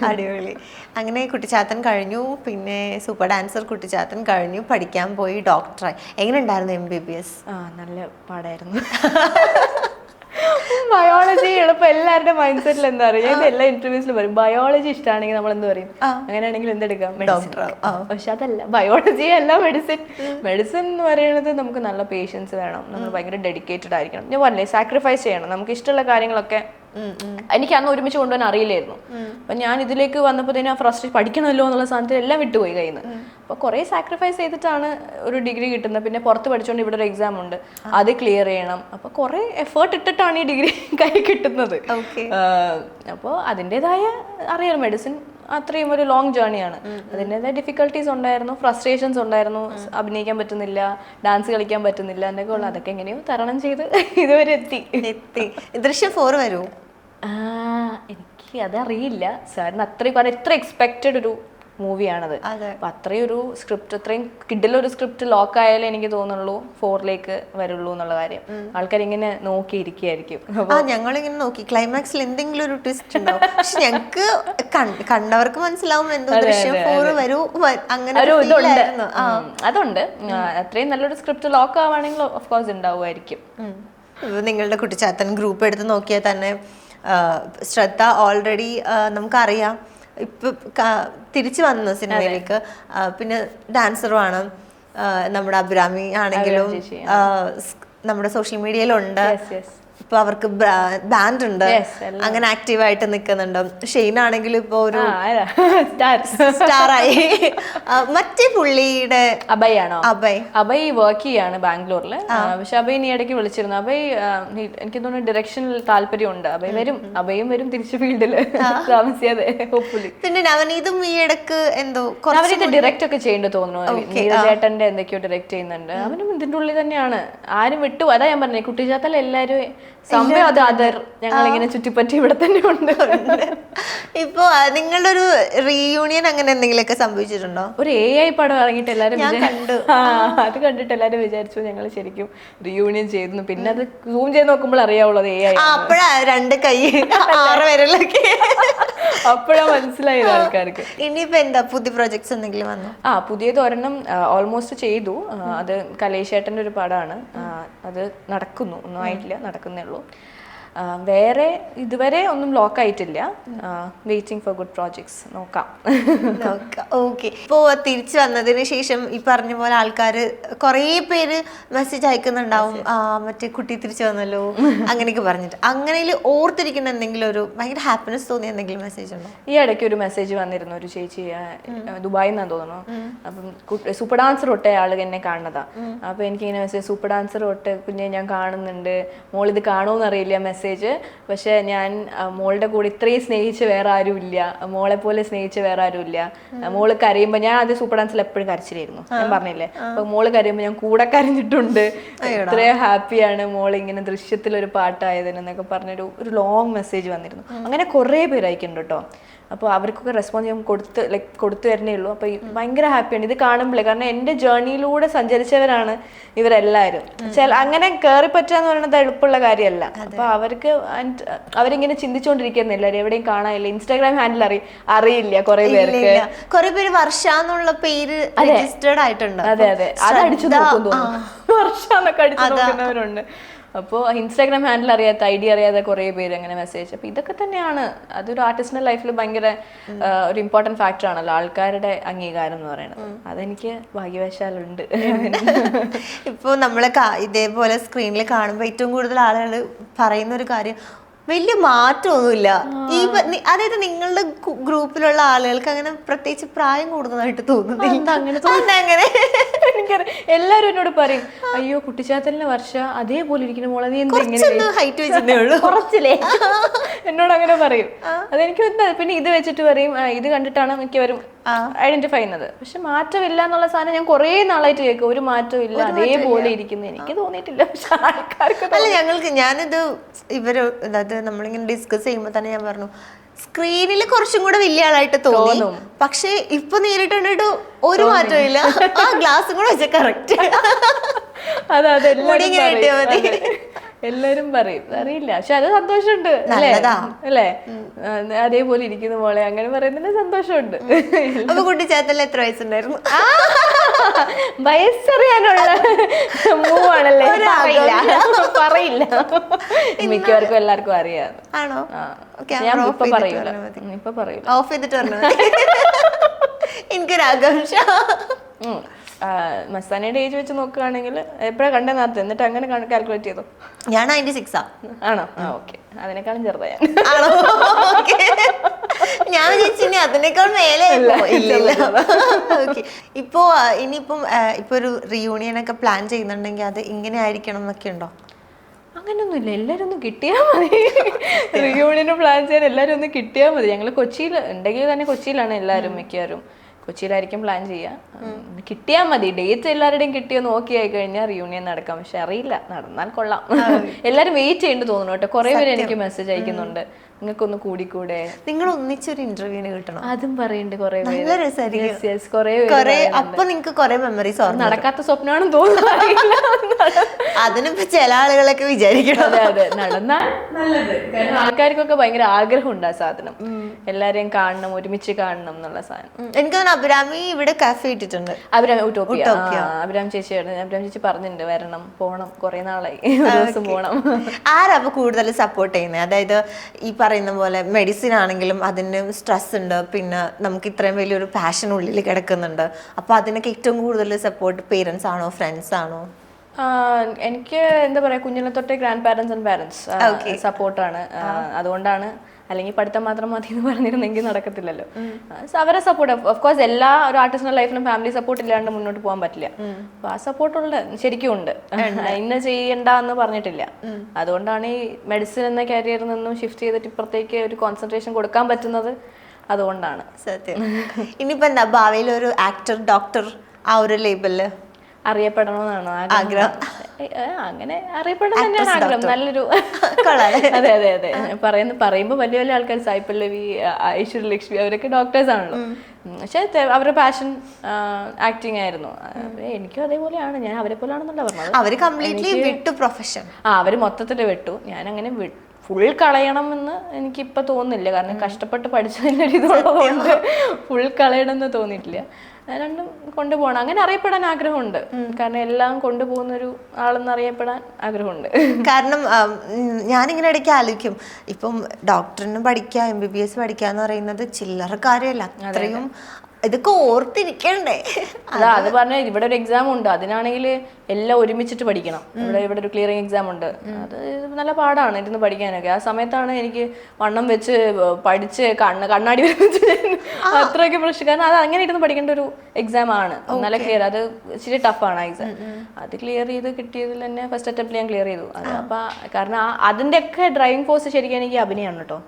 അടിപൊളി. അങ്ങനെ കുട്ടിച്ചാത്തൻ കഴിഞ്ഞു, പിന്നെ സൂപ്പർ ഡാൻസർ കുട്ടിച്ചാത്തൻ കഴിഞ്ഞു, പഠിക്കാൻ പോയി, ഡോക്ടറായി. എങ്ങനെ ഉണ്ടായിരുന്നു MBBS? നല്ല പാടായിരുന്നു. ബയോളജി എളുപ്പം. എല്ലാവരുടെ മൈൻഡ് സെറ്റിൽ എന്താ പറയുക, ഞാൻ എല്ലാ ഇന്റർവ്യൂസിലും പറയും ബയോളജി ഇഷ്ടമാണെങ്കിൽ നമ്മൾ എന്ത് പറയും, അങ്ങനെയാണെങ്കിൽ എന്തെടുക്കാം, ഡോക്ടർ. പക്ഷെ അതല്ല, ബയോളജി അല്ല മെഡിസിൻ. മെഡിസിൻ എന്ന് പറയുന്നത് നമുക്ക് നല്ല പേഷ്യൻസ് വേണം, നമ്മൾ ഭയങ്കര ഡെഡിക്കേറ്റഡ് ആയിരിക്കണം. ഞാൻ പറഞ്ഞില്ലേ, സാക്രിഫൈസ് ചെയ്യണം. നമുക്ക് ഇഷ്ടമുള്ള കാര്യങ്ങളൊക്കെ എനിക്ക് അന്ന് ഒരുമിച്ച് കൊണ്ടുപോകാൻ അറിയില്ലായിരുന്നു. അപ്പൊ ഞാൻ ഇതിലേക്ക് വന്നപ്പോൾ തന്നെ ഫ്രസ്ട്രേറ്റ് പഠിക്കണമല്ലോ എന്നുള്ള സാധനത്തിൽ എല്ലാം വിട്ടുപോയി കയ്യിൽ നിന്ന്. അപ്പൊ കുറെ സാക്രിഫൈസ് ചെയ്തിട്ടാണ് ഒരു ഡിഗ്രി കിട്ടുന്നത്. പിന്നെ പുറത്ത് പഠിച്ചുകൊണ്ട് ഇവിടെ ഒരു എക്സാം ഉണ്ട്, അത് ക്ലിയർ ചെയ്യണം. അപ്പൊ കുറെ എഫേർട്ട് ഇട്ടിട്ടാണ് ഈ ഡിഗ്രി കൈ കിട്ടുന്നത്. അപ്പോൾ അതിൻ്റെതായ അറിയാം, മെഡിസിൻ അത്രയും ഒരു ലോങ് ജേർണിയാണ്. അതിൻ്റെതായ ഡിഫിക്കൽട്ടീസ് ഉണ്ടായിരുന്നു, ഫ്രസ്ട്രേഷൻസ് ഉണ്ടായിരുന്നു. അഭിനയിക്കാൻ പറ്റുന്നില്ല, ഡാൻസ് കളിക്കാൻ പറ്റുന്നില്ല, എന്നൊക്കെ ഉള്ള അതൊക്കെ എങ്ങനെയോ തരണം ചെയ്ത് ഇതുവരെ എത്തി. ദൃശ്യം 4 വരൂ? എനിക്ക് അതറിയില്ല സാറിന്. അത്രയും എത്ര എക്സ്പെക്റ്റഡ് ഒരു മൂവിയാണത്. അപ്പൊ അത്രയും ഒരു സ്ക്രിപ്റ്റ്, അത്രയും കിഡിലൊരു സ്ക്രിപ്റ്റ് ലോക്ക് ആയാലേ എനിക്ക് തോന്നുള്ളൂ 4ലേക്ക് വരുള്ളൂ എന്നുള്ള കാര്യം. ആൾക്കാർ ഇങ്ങനെ നോക്കിയിരിക്കുകയായിരിക്കും. ഞങ്ങളിങ്ങനെ നോക്കി ക്ലൈമാക്സിൽ എന്തെങ്കിലും ഒരു ട്വിസ്റ്റ് ഉണ്ടാവും. പക്ഷെ ഞങ്ങക്ക് കണ്ടവർക്ക് മനസ്സിലാവും എന്തോ ദൃശ്യം 4 വരൂ അങ്ങനെ അതുണ്ട്. അത്രയും നല്ലൊരു സ്ക്രിപ്റ്റ് ലോക്ക് ആവുകയാണെങ്കിൽ ഓഫ് കോഴ്സ് ഉണ്ടാവുമായിരിക്കും. നിങ്ങളുടെ കുട്ടിച്ചാത്തൻ ഗ്രൂപ്പ് എടുത്ത് നോക്കിയാൽ തന്നെ ശ്രദ്ധ ഓൾറെഡി നമുക്കറിയാം ഇപ്പൊ തിരിച്ചു വന്നു സിനിമയിലേക്ക്. പിന്നെ ഡാൻസറുമാണ്. നമ്മുടെ അഭിരാമി ആണെങ്കിലും നമ്മുടെ സോഷ്യൽ മീഡിയയിലുണ്ട്. ഇപ്പൊ അവർക്ക് ബാൻഡ് ഉണ്ട്, അങ്ങനെ ആക്റ്റീവായിട്ട് നിൽക്കുന്നുണ്ട്. ഷെയ്ൻ ആണെങ്കിലും ഇപ്പൊ ഒരു സ്റ്റാറായി. മറ്റേ പുള്ളിയുടെ അഭയ് വർക്ക് ചെയ്യാണ് ബാംഗ്ലൂരിൽ. പക്ഷെ അഭയ് നീ ഇടയ്ക്ക് വിളിച്ചിരുന്നു. അഭയ് എനിക്ക് തോന്നുന്നു ഡയറക്ഷനിൽ താല്പര്യമുണ്ട്. അഭയും വരും തിരിച്ചു ഫീൽഡിൽ താമസിയാതെ ഹോപ്പ്ഫുള്ളി. പിന്നെ നവനീതും ഈ ഇടക്ക് എന്തോ നവനീത് ഡയറക്റ്റ് ഒക്കെ ചെയ്യേണ്ടത് തോന്നുന്നു. നീരജേട്ടന്റെ എന്തൊക്കെയോ ഡയറക്റ്റ് ചെയ്യുന്നുണ്ട്. അവനും ഇതിന്റെ ഉള്ളിൽ തന്നെയാണ്, ആരും വിട്ടു. അതാ ഞാൻ പറഞ്ഞത്, കുട്ടിച്ചാത്തൽ എല്ലാരും സംഭവം അത് അതർ ഞങ്ങളിങ്ങനെ ചുറ്റിപ്പറ്റി ഇവിടെ തന്നെ ഉണ്ട്. ഇപ്പൊ നിങ്ങളുടെ ഒരു റീയൂണിയൻ അങ്ങനെ എന്തെങ്കിലുമൊക്കെ സംഭവിച്ചിട്ടുണ്ടോ? ഒരു AI പടം ഇറങ്ങിയിട്ട് എല്ലാരും അത് കണ്ടിട്ട് എല്ലാരും വിചാരിച്ചു ഞങ്ങൾ ശരിക്കും റീയൂണിയൻ ചെയ്തു. പിന്നെ അത് സൂം ചെയ്ത് നോക്കുമ്പോൾ അറിയാവുള്ളത് AI. അപ്പഴാ 2 കൈ 6 വിരലൊക്കെ അപ്പോഴാ മനസ്സിലായത് ആൾക്കാർക്ക്. ഇനിയിപ്പോ എന്താ പുതിയ പ്രോജക്ട്സ് എന്തെങ്കിലും വന്നു? പുതിയത് ഒരെണ്ണം ഓൾമോസ്റ്റ് ചെയ്തു. അത് കലേശേട്ടന്റെ ഒരു പടമാണ്. അത് നടക്കുന്നു, ഒന്നും ആയിട്ടില്ല, നടക്കുന്നേ ഉള്ളൂ. വേറെ ഇതുവരെ ഒന്നും ലോക്ക് ആയിട്ടില്ല. Waiting for good projects. നോക്കാം. ഓക്കെ. ഇപ്പോൾ തിരിച്ചു വന്നതിന് ശേഷം ഈ പറഞ്ഞ പോലെ ആൾക്കാർ കുറേ പേര് മെസ്സേജ് അയക്കുന്നുണ്ടാവും, മറ്റേ കുട്ടി തിരിച്ചു വന്നല്ലോ അങ്ങനെയൊക്കെ പറഞ്ഞിട്ട്. അങ്ങനെ ഓർത്തിരിക്കുന്ന എന്തെങ്കിലും ഒരു ഭയങ്കര ഹാപ്പിനെസ് തോന്നിയ എന്തെങ്കിലും മെസ്സേജ് ഉണ്ടോ? ഈ ഇടയ്ക്ക് ഒരു മെസ്സേജ് വന്നിരുന്നു, ഒരു ചേച്ചി ദുബായിൽ നിന്നാണ് തോന്നുന്നു. അപ്പം സൂപ്പർ ഡാൻസർ തൊട്ടേ ആൾ എന്നെ കാണുന്നതാ. അപ്പൊ എനിക്ക് ഇങ്ങനെ മെസ്സേജ്, സൂപ്പർ ഡാൻസർ തൊട്ട് കുഞ്ഞെ ഞാൻ കാണുന്നുണ്ട്, മോളിത് കാണുമെന്ന് അറിയില്ല മെസ്സേജ്, പക്ഷെ ഞാൻ മോളുടെ കൂടെ ഇത്രയും സ്നേഹിച്ച് വേറെ ആരും ഇല്ല, മോളെ പോലെ സ്നേഹിച്ച് വേറെ ആരും ഇല്ല. മോള് കരയുമ്പോ, ഞാൻ ആദ്യം സൂപ്പർ ഡാൻസിൽ എപ്പോഴും കരച്ചിലായിരുന്നു, ഞാൻ പറഞ്ഞില്ലേ. അപ്പൊ മോള് കരയുമ്പോ ഞാൻ കൂടെ കരഞ്ഞിട്ടുണ്ട്, ഇത്രയും ഹാപ്പിയാണ് മോൾ ഇങ്ങനെ ദൃശ്യത്തിലൊരു പാട്ടായതിനൊക്കെ പറഞ്ഞൊരു ലോങ് മെസ്സേജ് വന്നിരുന്നു. അങ്ങനെ കുറേ പേര് അയക്കുന്നുണ്ട് കേട്ടോ. അപ്പോൾ അവർക്കൊക്കെ റെസ്പോൺസ് ചെയ്യാൻ കൊടുത്തു തരണേ ഉള്ളൂ. അപ്പോൾ ഭയങ്കര ഹാപ്പിയാണ് ഇത് കാണുമ്പോഴേ, കാരണം എൻ്റെ ജേർണിയിലൂടെ സഞ്ചരിച്ചവരാണ് ഇവരെല്ലാവരും. അങ്ങനെ കയറി പറ്റുകയെന്ന് പറയുന്നത് എളുപ്പമുള്ള കാര്യമല്ല. അപ്പോൾ അവരിങ്ങനെ ചിന്തിച്ചുകൊണ്ടിരിക്കുന്ന എല്ലാവരും എവിടെയും കാണാനില്ല, ഇൻസ്റ്റാഗ്രാം ഹാൻഡിൽ അറിയില്ല കുറെ പേർക്ക്, കുറെ പേര് വർഷ എന്നുള്ള പേര് രജിസ്റ്റേർഡ് ആയിട്ടുണ്ട്. അതെ അതെ, അത് അടിച്ചു നോക്കുന്നു, വർഷ എന്നൊക്കെ അടിച്ചു നോക്കുന്നവരുണ്ട്. അപ്പോൾ ഇൻസ്റ്റാഗ്രാം ഹാൻഡിൽ അറിയാത്ത, ഐ ഡി അറിയാത്ത കുറേ പേര് അങ്ങനെ മെസ്സേജ്. അപ്പോൾ ഇതൊക്കെ തന്നെയാണ് അതൊരു ആർട്ടിസ്റ്റിന്റെ ലൈഫിൽ ഭയങ്കര ഒരു ഇമ്പോർട്ടൻറ്റ് ഫാക്ടർ ആണല്ലോ, ആൾക്കാരുടെ അംഗീകാരം എന്ന് പറയുന്നത്. അതെനിക്ക് ഭാഗ്യവശാലുണ്ട്. ഇപ്പോൾ നമ്മളെ ഇതേപോലെ സ്ക്രീനിൽ കാണുമ്പോൾ ഏറ്റവും കൂടുതൽ ആളുകൾ പറയുന്ന ഒരു കാര്യം, വലിയ മാറ്റമൊന്നുമില്ല. അതായത് നിങ്ങളുടെ ഗ്രൂപ്പിലുള്ള ആളുകൾക്ക് അങ്ങനെ പ്രത്യേകിച്ച് പ്രായം കൂടുന്നതായിട്ട് തോന്നുന്നില്ല. അങ്ങനെ എനിക്കറിയാം, എല്ലാവരും എന്നോട് പറയും, അയ്യോ കുട്ടിച്ചാത്തലിന്റെ വർഷ അതേപോലെ ഇരിക്കുന്ന മോളെ, നീ എന്തെങ്കിലും ഹൈറ്റ് വെച്ചിട്ടേ ഉള്ളൂ കുറച്ചില്ലേ, എന്നോട് അങ്ങനെ പറയും. അതെനിക്ക് പിന്നെ ഇത് വെച്ചിട്ട് പറയും, ഇത് കണ്ടിട്ടാണ് മിക്കവരും ഐഡന്റിഫൈ ചെയ്യുന്നത്. പക്ഷെ മാറ്റമില്ല എന്നുള്ള സാധനം ഞാൻ കുറേ നാളായിട്ട് കേൾക്കും, ഒരു മാറ്റവും ഇല്ല, അതേപോലെ ഇരിക്കുന്നത്. എനിക്ക് തോന്നിയിട്ടില്ല, പക്ഷെ ആൾക്കാർക്ക് അല്ല. ഞാനിത് ഇവര് അതായത് നമ്മളിങ്ങനെ ഡിസ്കസ് ചെയ്യുമ്പോൾ തന്നെ ഞാൻ പറഞ്ഞു, സ്ക്രീനിൽ കുറച്ചും കൂടെ വലിയ ആളായിട്ട് തോന്നും, പക്ഷെ ഇപ്പൊ നേരിട്ട് കണ്ടിട്ട് ഒരു മാറ്റവും ഇല്ല. ആ ഗ്ലാസും കൂടെ വെച്ച കറക്റ്റ്. എല്ലാരും പറയും, അറിയില്ല, പക്ഷെ അത് സന്തോഷമുണ്ട് അല്ലേ, അതേപോലെ ഇരിക്കുന്ന പോലെ അങ്ങനെ പറയുന്നതിന് സന്തോഷമുണ്ട്. അപ്പൊ കുട്ടിച്ചാത്തല്ല എത്ര വയസ്സുണ്ടായിരുന്നു? വയസ്സറിയാനുള്ള മൂവാണല്ലേ, പറയില്ല. മിക്കവർക്കും എല്ലാവർക്കും അറിയാം. ആണോ? ഞാൻ ഇപ്പൊ പറയൂല. ഓഫ് ചെയ്തിട്ട് പറഞ്ഞു. എനിക്കൊരു ആകാംക്ഷ. മസ്താനയുടെ ഏജ് വെച്ച് നോക്കുകയാണെങ്കിൽ എപ്പോഴാണ് കണ്ടേ നേരത്തെ, എന്നിട്ട് അങ്ങനെ കാൽക്കുലേറ്റ് ചെയ്തു. ഞാൻ 96 ആണോ? ഓക്കെ, അതിനേക്കാളും ചെറുതായ. ഞാൻ വിചാരിച്ചു അതിനേക്കാൾ മേലെ. ഇപ്പോ ഇനിയിപ്പം ഇപ്പൊ ഒരു റീയൂണിയൻ ഒക്കെ പ്ലാൻ ചെയ്യുന്നുണ്ടെങ്കിൽ അത് ഇങ്ങനെ ആയിരിക്കണം എന്നൊക്കെ ഉണ്ടോ? അങ്ങനെയൊന്നുമില്ല, എല്ലാവരും ഒന്ന് കിട്ടിയാൽ മതി. റീയൂണിയന് പ്ലാൻ ചെയ്യാൻ എല്ലാവരും ഒന്ന് കിട്ടിയാൽ മതി. ഞങ്ങൾ കൊച്ചിയിൽ ഉണ്ടെങ്കിൽ തന്നെ, കൊച്ചിയിലാണ് എല്ലാവരും മിക്കവാറും, കൊച്ചിയിലായിരിക്കും പ്ലാൻ ചെയ്യുക. കിട്ടിയാൽ മതി, ഡേറ്റ് എല്ലാവരുടെയും കിട്ടിയെന്ന് ഓക്കെ ആയി കഴിഞ്ഞാൽ റീയൂണിയൻ നടക്കാം. പക്ഷെ അറിയില്ല, നടന്നാൽ കൊള്ളാം. എല്ലാവരും വെയിറ്റ് ചെയ്യേണ്ടി തോന്നുന്നു കേട്ടോ. കുറെ പേര് എനിക്ക് മെസ്സേജ് അയക്കുന്നുണ്ട്, നിങ്ങൾക്കൊന്ന് കൂടിക്കൂടെ, നിങ്ങൾ ഒന്നിച്ചൊരു ഇന്റർവ്യൂവിന് കിട്ടണം, അതും പറയുന്നുണ്ട് കുറെ പേര്. അപ്പൊ നിങ്ങക്ക് കുറെ മെമ്മറീസ് നടക്കാത്ത സ്വപ്നമാണെന്ന് തോന്നുന്നു. അതിനിപ്പോ ചില ആളുകളൊക്കെ വിചാരിക്കണം. അതെ അതെ, നടന്നാൽ നല്ലത്. കാരണം ആൾക്കാർക്കൊക്കെ ഭയങ്കര ആഗ്രഹമുണ്ട് ആ സാധനം, എല്ലാരെയും കാണണം, ഒരുമിച്ച് കാണണം എന്നുള്ള സാധനം. എനിക്ക് തോന്നുന്നു അഭിരാമി ഇവിടെ കാഫേ ഇട്ടിട്ടുണ്ട്. അഭിരാം ചേച്ചി പറഞ്ഞിട്ടുണ്ട് വരണം, പോണം, കുറെ നാളായി, ഒരു ദിവസം പോണം. ആരാ അപ്പൊ കൂടുതൽ സപ്പോർട്ട് ചെയ്യുന്നത്? അതായത് ഈ പറയുന്ന പോലെ മെഡിസിൻ ആണെങ്കിലും അതിന് സ്ട്രെസ് ഉണ്ട്, പിന്നെ നമുക്ക് ഇത്രയും വലിയൊരു പാഷൻ ഉള്ളിൽ കിടക്കുന്നുണ്ട്. അപ്പൊ അതിനൊക്കെ ഏറ്റവും കൂടുതൽ സപ്പോർട്ട് പേരൻസ് ആണോ, ഫ്രണ്ട്സ് ആണോ? എനിക്ക് എന്താ പറയാ, കുഞ്ഞിനെ തൊട്ടേ ഗ്രാൻഡ് പാരന്റ്സ് ആൻഡ് പാരന്റ്സ് സപ്പോർട്ടാണ്. അതുകൊണ്ടാണ്, അല്ലെങ്കിൽ പഠിത്തം മാത്രം മതി എന്ന് പറഞ്ഞിരുന്നെങ്കിൽ നടക്കത്തില്ലല്ലോ. അവരെ സപ്പോർട്ട്, ഓഫ് കോഴ്സ് എല്ലാ ഒരു ആർട്ടിസ്റ്റിന്റെ ലൈഫിലും ഫാമിലി സപ്പോർട്ട് ഇല്ലാണ്ട് മുന്നോട്ട് പോകാൻ പറ്റില്ല. അപ്പൊ ആ സപ്പോർട്ടുള്ള ശരിക്കും ഉണ്ട്, ഇന്ന ചെയ്യണ്ട എന്ന് പറഞ്ഞിട്ടില്ല. അതുകൊണ്ടാണ് ഈ മെഡിസിൻ എന്ന കരിയറിൽ നിന്നും ഷിഫ്റ്റ് ചെയ്തിട്ട് ഇപ്പുറത്തേക്ക് ഒരു കോൺസെൻട്രേഷൻ കൊടുക്കാൻ പറ്റുന്നത്. അതുകൊണ്ടാണ്. സത്യം. ഇനിയിപ്പോ എന്താ ഭാവിയിൽ ഒരു ആക്ടർ, ഡോക്ടർ ആ ഒരു ലേബലില് അറിയപ്പെടണമെന്നാണോ ആഗ്രഹം? അങ്ങനെ അറിയപ്പെടണം തന്നെയാണ് ആഗ്രഹം. നല്ലൊരു അതെ അതെ അതെ, പറയുമ്പോൾ വലിയ വലിയ ആൾക്കാർ, സായി പല്ലവി, ഐശ്വര്യ ലക്ഷ്മി, അവരൊക്കെ ഡോക്ടേഴ്സ് ആണല്ലോ. പക്ഷെ അവരുടെ പാഷൻ ആക്ടിങ് ആയിരുന്നു. എനിക്കും അതേപോലെയാണ്, ഞാൻ അവരെ പോലെയാണെന്നല്ല പറഞ്ഞത്. അവര് കംപ്ലീറ്റ്ലി വിട്ടു പ്രൊഫഷൻ. അവര് മൊത്തത്തിൽ വിട്ടു. ഞാൻ അങ്ങനെ ഫുൾ കളയണമെന്ന് എനിക്കിപ്പോൾ തോന്നുന്നില്ല. കാരണം കഷ്ടപ്പെട്ട് പഠിച്ചതിൻ്റെ ഒരു ഇതുള്ളതുകൊണ്ട് ഫുൾ കളയണമെന്ന് തോന്നിയിട്ടില്ല. രണ്ടും കൊണ്ടുപോകണം. അങ്ങനെ അറിയപ്പെടാൻ ആഗ്രഹമുണ്ട്. കാരണം എല്ലാം കൊണ്ടുപോകുന്ന ഒരു ആളെന്ന് അറിയപ്പെടാൻ ആഗ്രഹമുണ്ട്. കാരണം ഞാനിങ്ങനെ ഇടയ്ക്ക് ആലോചിക്കും, ഇപ്പം ഡോക്ടറിന് പഠിക്കുക, MBBS പഠിക്കുക എന്ന് പറയുന്നത് ചില്ലറ കാര്യമല്ല. അത്രയും ഇതൊക്കെ ഓർത്തിരിക്കണ്ടേ? അത് പറഞ്ഞാൽ ഇവിടെ ഒരു എക്സാം ഉണ്ട്, അതിനാണെങ്കിൽ എല്ലാം ഒരുമിച്ചിട്ട് പഠിക്കണം. ഇവിടെ ഒരു ക്ലിയറിംഗ് എക്സാം ഉണ്ട്. അത് നല്ല പാടാണ് ഇരുന്ന് പഠിക്കാനൊക്കെ. ആ സമയത്താണ് എനിക്ക് വണ്ണം വെച്ച് പഠിച്ച് കണ്ണാടി വെച്ച് അത്രയൊക്കെ പ്രശ്നം. കാരണം അത് അങ്ങനെ ഇരുന്ന് പഠിക്കേണ്ട ഒരു എക്സാം ആണ്. നല്ല ക്ലിയർ, അത് ഇച്ചിരി ടഫാണ് ആ എക്സാം. അത് ക്ലിയർ ചെയ്ത് കിട്ടിയതിൽ തന്നെ ഫസ്റ്റ് അറ്റംപ്റ്റിൽ ഞാൻ ക്ലിയർ ചെയ്തു. അത് അപ്പൊ കാരണം അതിന്റെ ഒക്കെ ഡ്രൈവിംഗ് ഫോഴ്സ് ശരിക്കും എനിക്ക് അഭിനയാണ് കേട്ടോ.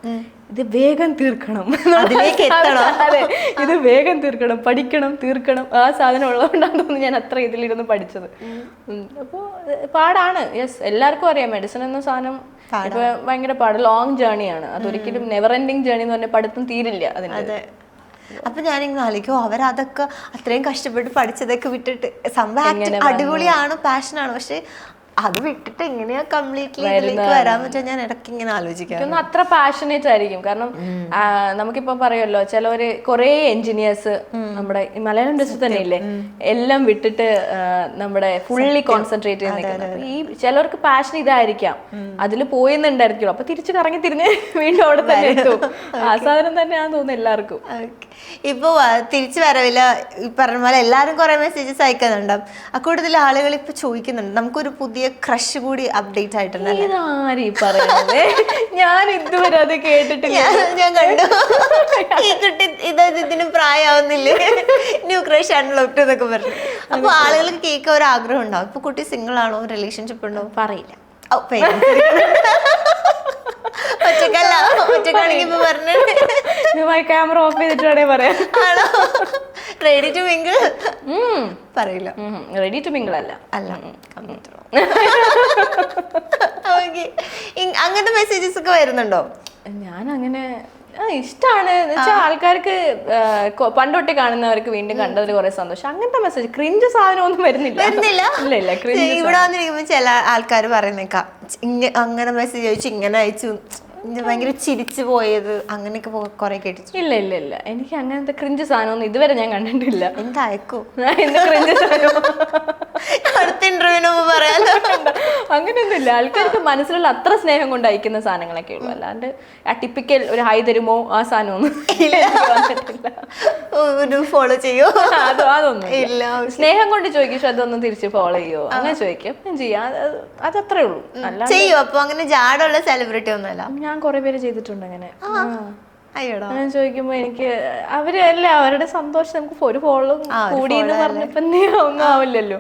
ഇത് വേഗം തീർക്കണം, അതിലേക്ക് എത്തണം. അതെ, ഇത് വേഗം തീർക്കണം, പഠിക്കണം, തീർക്കണം. ആ സാധനം ഉള്ളതുകൊണ്ടാണ് തോന്നുന്നു ഞാൻ അത്ര ഇതിലിരുന്ന് പഠിച്ചത്. അപ്പോ പാടാണ്. യെസ്, എല്ലാവർക്കും അറിയാം മെഡിസിൻ എന്ന സാധനം ഇപ്പൊ ഭയങ്കര പാട്, ലോങ് ജേർണിയാണ്. അതൊരിക്കലും നെവർ എൻഡിങ് ജേർണി എന്ന് പറഞ്ഞാൽ പഠിത്തം തീരില്ല അതിന്റെ. അപ്പൊ ഞാനിങ്ങനെ ആലോചിക്കും, അവരതൊക്കെ അത്രയും കഷ്ടപ്പെട്ട് പഠിച്ചതൊക്കെ വിട്ടിട്ട് സംഭവം അടിപൊളിയാണ്, പാഷനാണ്, പക്ഷെ അത് വിട്ടിട്ട് എങ്ങനെയാ കംപ്ലീറ്റ്ലി ഇതിലേക്ക് വരാൻ പറ്റുക? ഞാൻ ഇടയ്ക്ക് ഇങ്ങനെ ആലോചിക്കാം. അത്ര പാഷനേറ്റ് ആയിരിക്കും. കാരണം നമുക്കിപ്പോ പറയുമല്ലോ, ചിലവര് കുറെ എഞ്ചിനീയേഴ്സ് നമ്മുടെ മലയാളം ഇൻഡസ്ട്രി തന്നെ ഇല്ലേ, എല്ലാം വിട്ടിട്ട് നമ്മുടെ ഫുള്ളി കോൺസെൻട്രേറ്റ് ചെയ്ത് നിൽക്കുന്നത്. ഈ ചിലവർക്ക് പാഷൻ ഇതായിരിക്കാം, അതിൽ പോയെന്നുണ്ടായിരിക്കുള്ളൂ. അപ്പൊ തിരിച്ചു കറങ്ങി തിരിഞ്ഞ് വീണ്ടും അവിടെ തന്നെ എത്തും. ആ സാധനം തന്നെയാണെന്ന് തോന്നുന്നു എല്ലാവർക്കും. ഇപ്പൊ തിരിച്ചു വരവില്ല, ഈ പറഞ്ഞ പോലെ എല്ലാരും കുറെ മെസ്സേജസ് അയക്കുന്നുണ്ടാവും. അക്കൂട്ടത്തിൽ ആളുകൾ ഇപ്പൊ ചോദിക്കുന്നുണ്ട്, നമുക്കൊരു പുതിയ ക്രഷ് കൂടി അപ്ഡേറ്റ് ആയിട്ടുണ്ട്. ഞാൻ ഇതുവരെ അത് കേട്ടിട്ടില്ല. ഞാൻ കണ്ടു, ഈ കുട്ടി ഇതിന് പ്രായമാവുന്നില്ലേ, ന്യൂ ക്രഷ് അൺലോക്ഡ് എന്നൊക്കെ പറഞ്ഞു. അപ്പൊ ആളുകൾക്ക് കേൾക്കാൻ ഒരു ആഗ്രഹം ഉണ്ടാവും. ഇപ്പൊ കുട്ടി സിംഗിൾ ആണോ, റിലേഷൻഷിപ്പ് ഉണ്ടോ? പറയില്ല. ഒറ്റക്കാണെങ്കിൽ പറഞ്ഞു ക്യാമറ ഓഫ് ചെയ്തിട്ടാണേ പറയാം. റെഡി ടു മിങ്കിൾ പറയില്ല. റെഡി ടു മിങ്കിൾ അല്ല. അങ്ങനത്തെ മെസ്സേജസ് ഒക്കെ വരുന്നുണ്ടോ? ഞാൻ അങ്ങനെ ഇഷ്ടമാണ് വെച്ചാൽ ആൾക്കാർക്ക് പണ്ടൊട്ടേ കാണുന്നവർക്ക് വീണ്ടും കണ്ടതിൽ കുറെ സന്തോഷം. അങ്ങനത്തെ മെസ്സേജ് ക്രിഞ്ച് സാധനം ഒന്നും വരുന്നില്ല. ഇല്ല. ഇവിടെ വന്നിരിക്കുമ്പോ ചില ആൾക്കാർ പറയുന്നേക്കാം, അങ്ങനെ മെസ്സേജ് അയച്ചു, ഇങ്ങനെ അയച്ചു, ഭയങ്കര ചിരിച്ചു പോയത്, അങ്ങനെയൊക്കെ കൊറേ കേട്ടിച്ചു. ഇല്ല, എനിക്ക് അങ്ങനത്തെ ക്രിഞ്ച് സാധനമൊന്നും ഇതുവരെ ഞാൻ കണ്ടിട്ടില്ല. എന്തായക്കോ ക്രിഞ്ച് സാധനം അടുത്ത ഇന്റർവ്യൂവിന് പറയാലോ. അങ്ങനെയൊന്നുമില്ല. ആൾക്കാർക്ക് മനസ്സിലുള്ള അത്ര സ്നേഹം കൊണ്ട് അയക്കുന്ന സാധനങ്ങളൊക്കെ ഉള്ളു. അല്ലാണ്ട് ആ ടിപ്പിക്കൽ ഒരു ഹൈ തരുമോ ആ സാധനമൊന്നും ഫോളോ ചെയ്യോ? അതൊന്നും ഇല്ല. സ്നേഹം കൊണ്ട് ചോദിക്കും, അതൊന്നും തിരിച്ച് ഫോളോ ചെയ്യോ അങ്ങനെ ചോദിക്കും, ചെയ്യാം. അതത്രേ ഉള്ളൂ. ചെയ്യോ? അപ്പൊ അങ്ങനെ ജാടുള്ള സെലിബ്രിറ്റി ഒന്നുമല്ല. ഞാൻ കുറെ പേര് ചെയ്തിട്ടുണ്ട് അങ്ങനെ. അയ്യോടാ, ഞാൻ ചോദിക്കുമ്പോ എനിക്ക് അവരല്ല, അവരുടെ സന്തോഷം നമുക്ക് ഒരു ഫോളോ കൂടി എന്ന് പറഞ്ഞപ്പോ ഒന്നും ആവില്ലല്ലോ.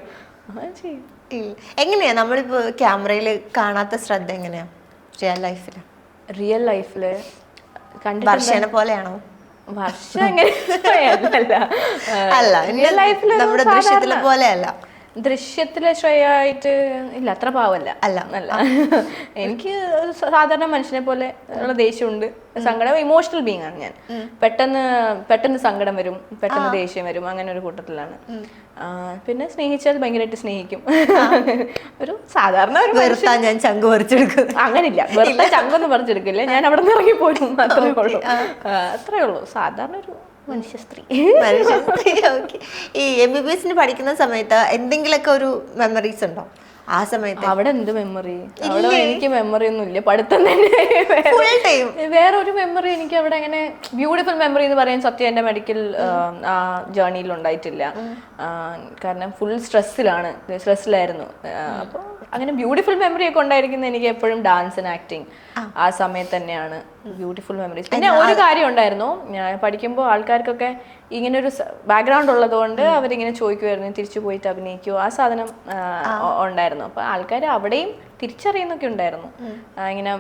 എങ്ങനെയാ നമ്മളിപ്പോ ക്യാമറയില് കാണാത്ത ശ്രദ്ധ എങ്ങനെയാ റിയൽ ലൈഫില് വർഷനെ പോലെയാണോ? വർഷം എങ്ങനെ അല്ല, റിയൽ ലൈഫില് നമ്മുടെ ദൃശ്യത്തിലെ പോലെയല്ല. ദൃശ്യത്തിലെ ശ്രേയായിട്ട് ഇല്ല, അത്ര പാവല്ല. അല്ല എനിക്ക് സാധാരണ മനുഷ്യനെ പോലെ ഉള്ള ദേഷ്യമുണ്ട്, സങ്കടം, ഇമോഷണൽ ബീങ് ആണ് ഞാൻ. പെട്ടെന്ന് സങ്കടം വരും, പെട്ടെന്ന് ദേഷ്യം വരും, അങ്ങനെ ഒരു കൂട്ടത്തിലാണ്. പിന്നെ സ്നേഹിച്ചാൽ ഭയങ്കരമായിട്ട് സ്നേഹിക്കും. ഒരു സാധാരണ ഒരു ഞാൻ ചങ്ക് പറിച്ചെടുക്കും. അങ്ങനില്ല, വെറുതെ ചങ്കൊന്നും പറിച്ചെടുക്കില്ല, ഞാൻ അവിടെ നിന്ന് ഇറങ്ങി പോരും. അത്രേ ഉള്ളൂ. സാധാരണ ഒരു മനുഷ്യ സ്ത്രീ. ഈ MBBS പഠിക്കുന്ന സമയത്ത് എന്തെങ്കിലുമൊക്കെ ഒരു മെമ്മറീസ് ഉണ്ടോ ആ സമയത്ത്? അവിടെ എന്ത് മെമ്മറി? അവിടെ എനിക്ക് മെമ്മറി ഒന്നും ഇല്ല, പഠിത്തം തന്നെ. വേറെ ഒരു മെമ്മറി എനിക്ക് അവിടെ അങ്ങനെ ബ്യൂട്ടിഫുൾ മെമ്മറി എന്ന് പറയാൻ സത്യം എൻ്റെ മെഡിക്കൽ ജേർണിയിൽ ഉണ്ടായിട്ടില്ല. കാരണം ഫുൾ സ്ട്രെസ്സിലായിരുന്നു. അപ്പോൾ അങ്ങനെ ബ്യൂട്ടിഫുൾ മെമ്മറി ഒക്കെ ഉണ്ടായിരിക്കുന്നത് എനിക്ക് എപ്പോഴും ഡാൻസ് ആൻഡ് ആക്ടിങ് ആ സമയത്ത് തന്നെയാണ് ബ്യൂട്ടിഫുൾ മെമ്മറീസ്. പിന്നെ ഒരു കാര്യം ഉണ്ടായിരുന്നു, ഞാൻ പഠിക്കുമ്പോൾ ആൾക്കാർക്കൊക്കെ ഇങ്ങനെ ഒരു ബാക്ക്ഗ്രൗണ്ട് ഉള്ളതുകൊണ്ട് അവരിങ്ങനെ ചോദിക്കുമായിരുന്നു തിരിച്ചു പോയിട്ട് അഭിനയിക്കുമോ, ആ സാധനം ഉണ്ടായിരുന്നു. അപ്പൊ ആൾക്കാർ അവിടെയും തിരിച്ചറിയുന്നൊക്കെ ഉണ്ടായിരുന്നു ഇങ്ങനെ.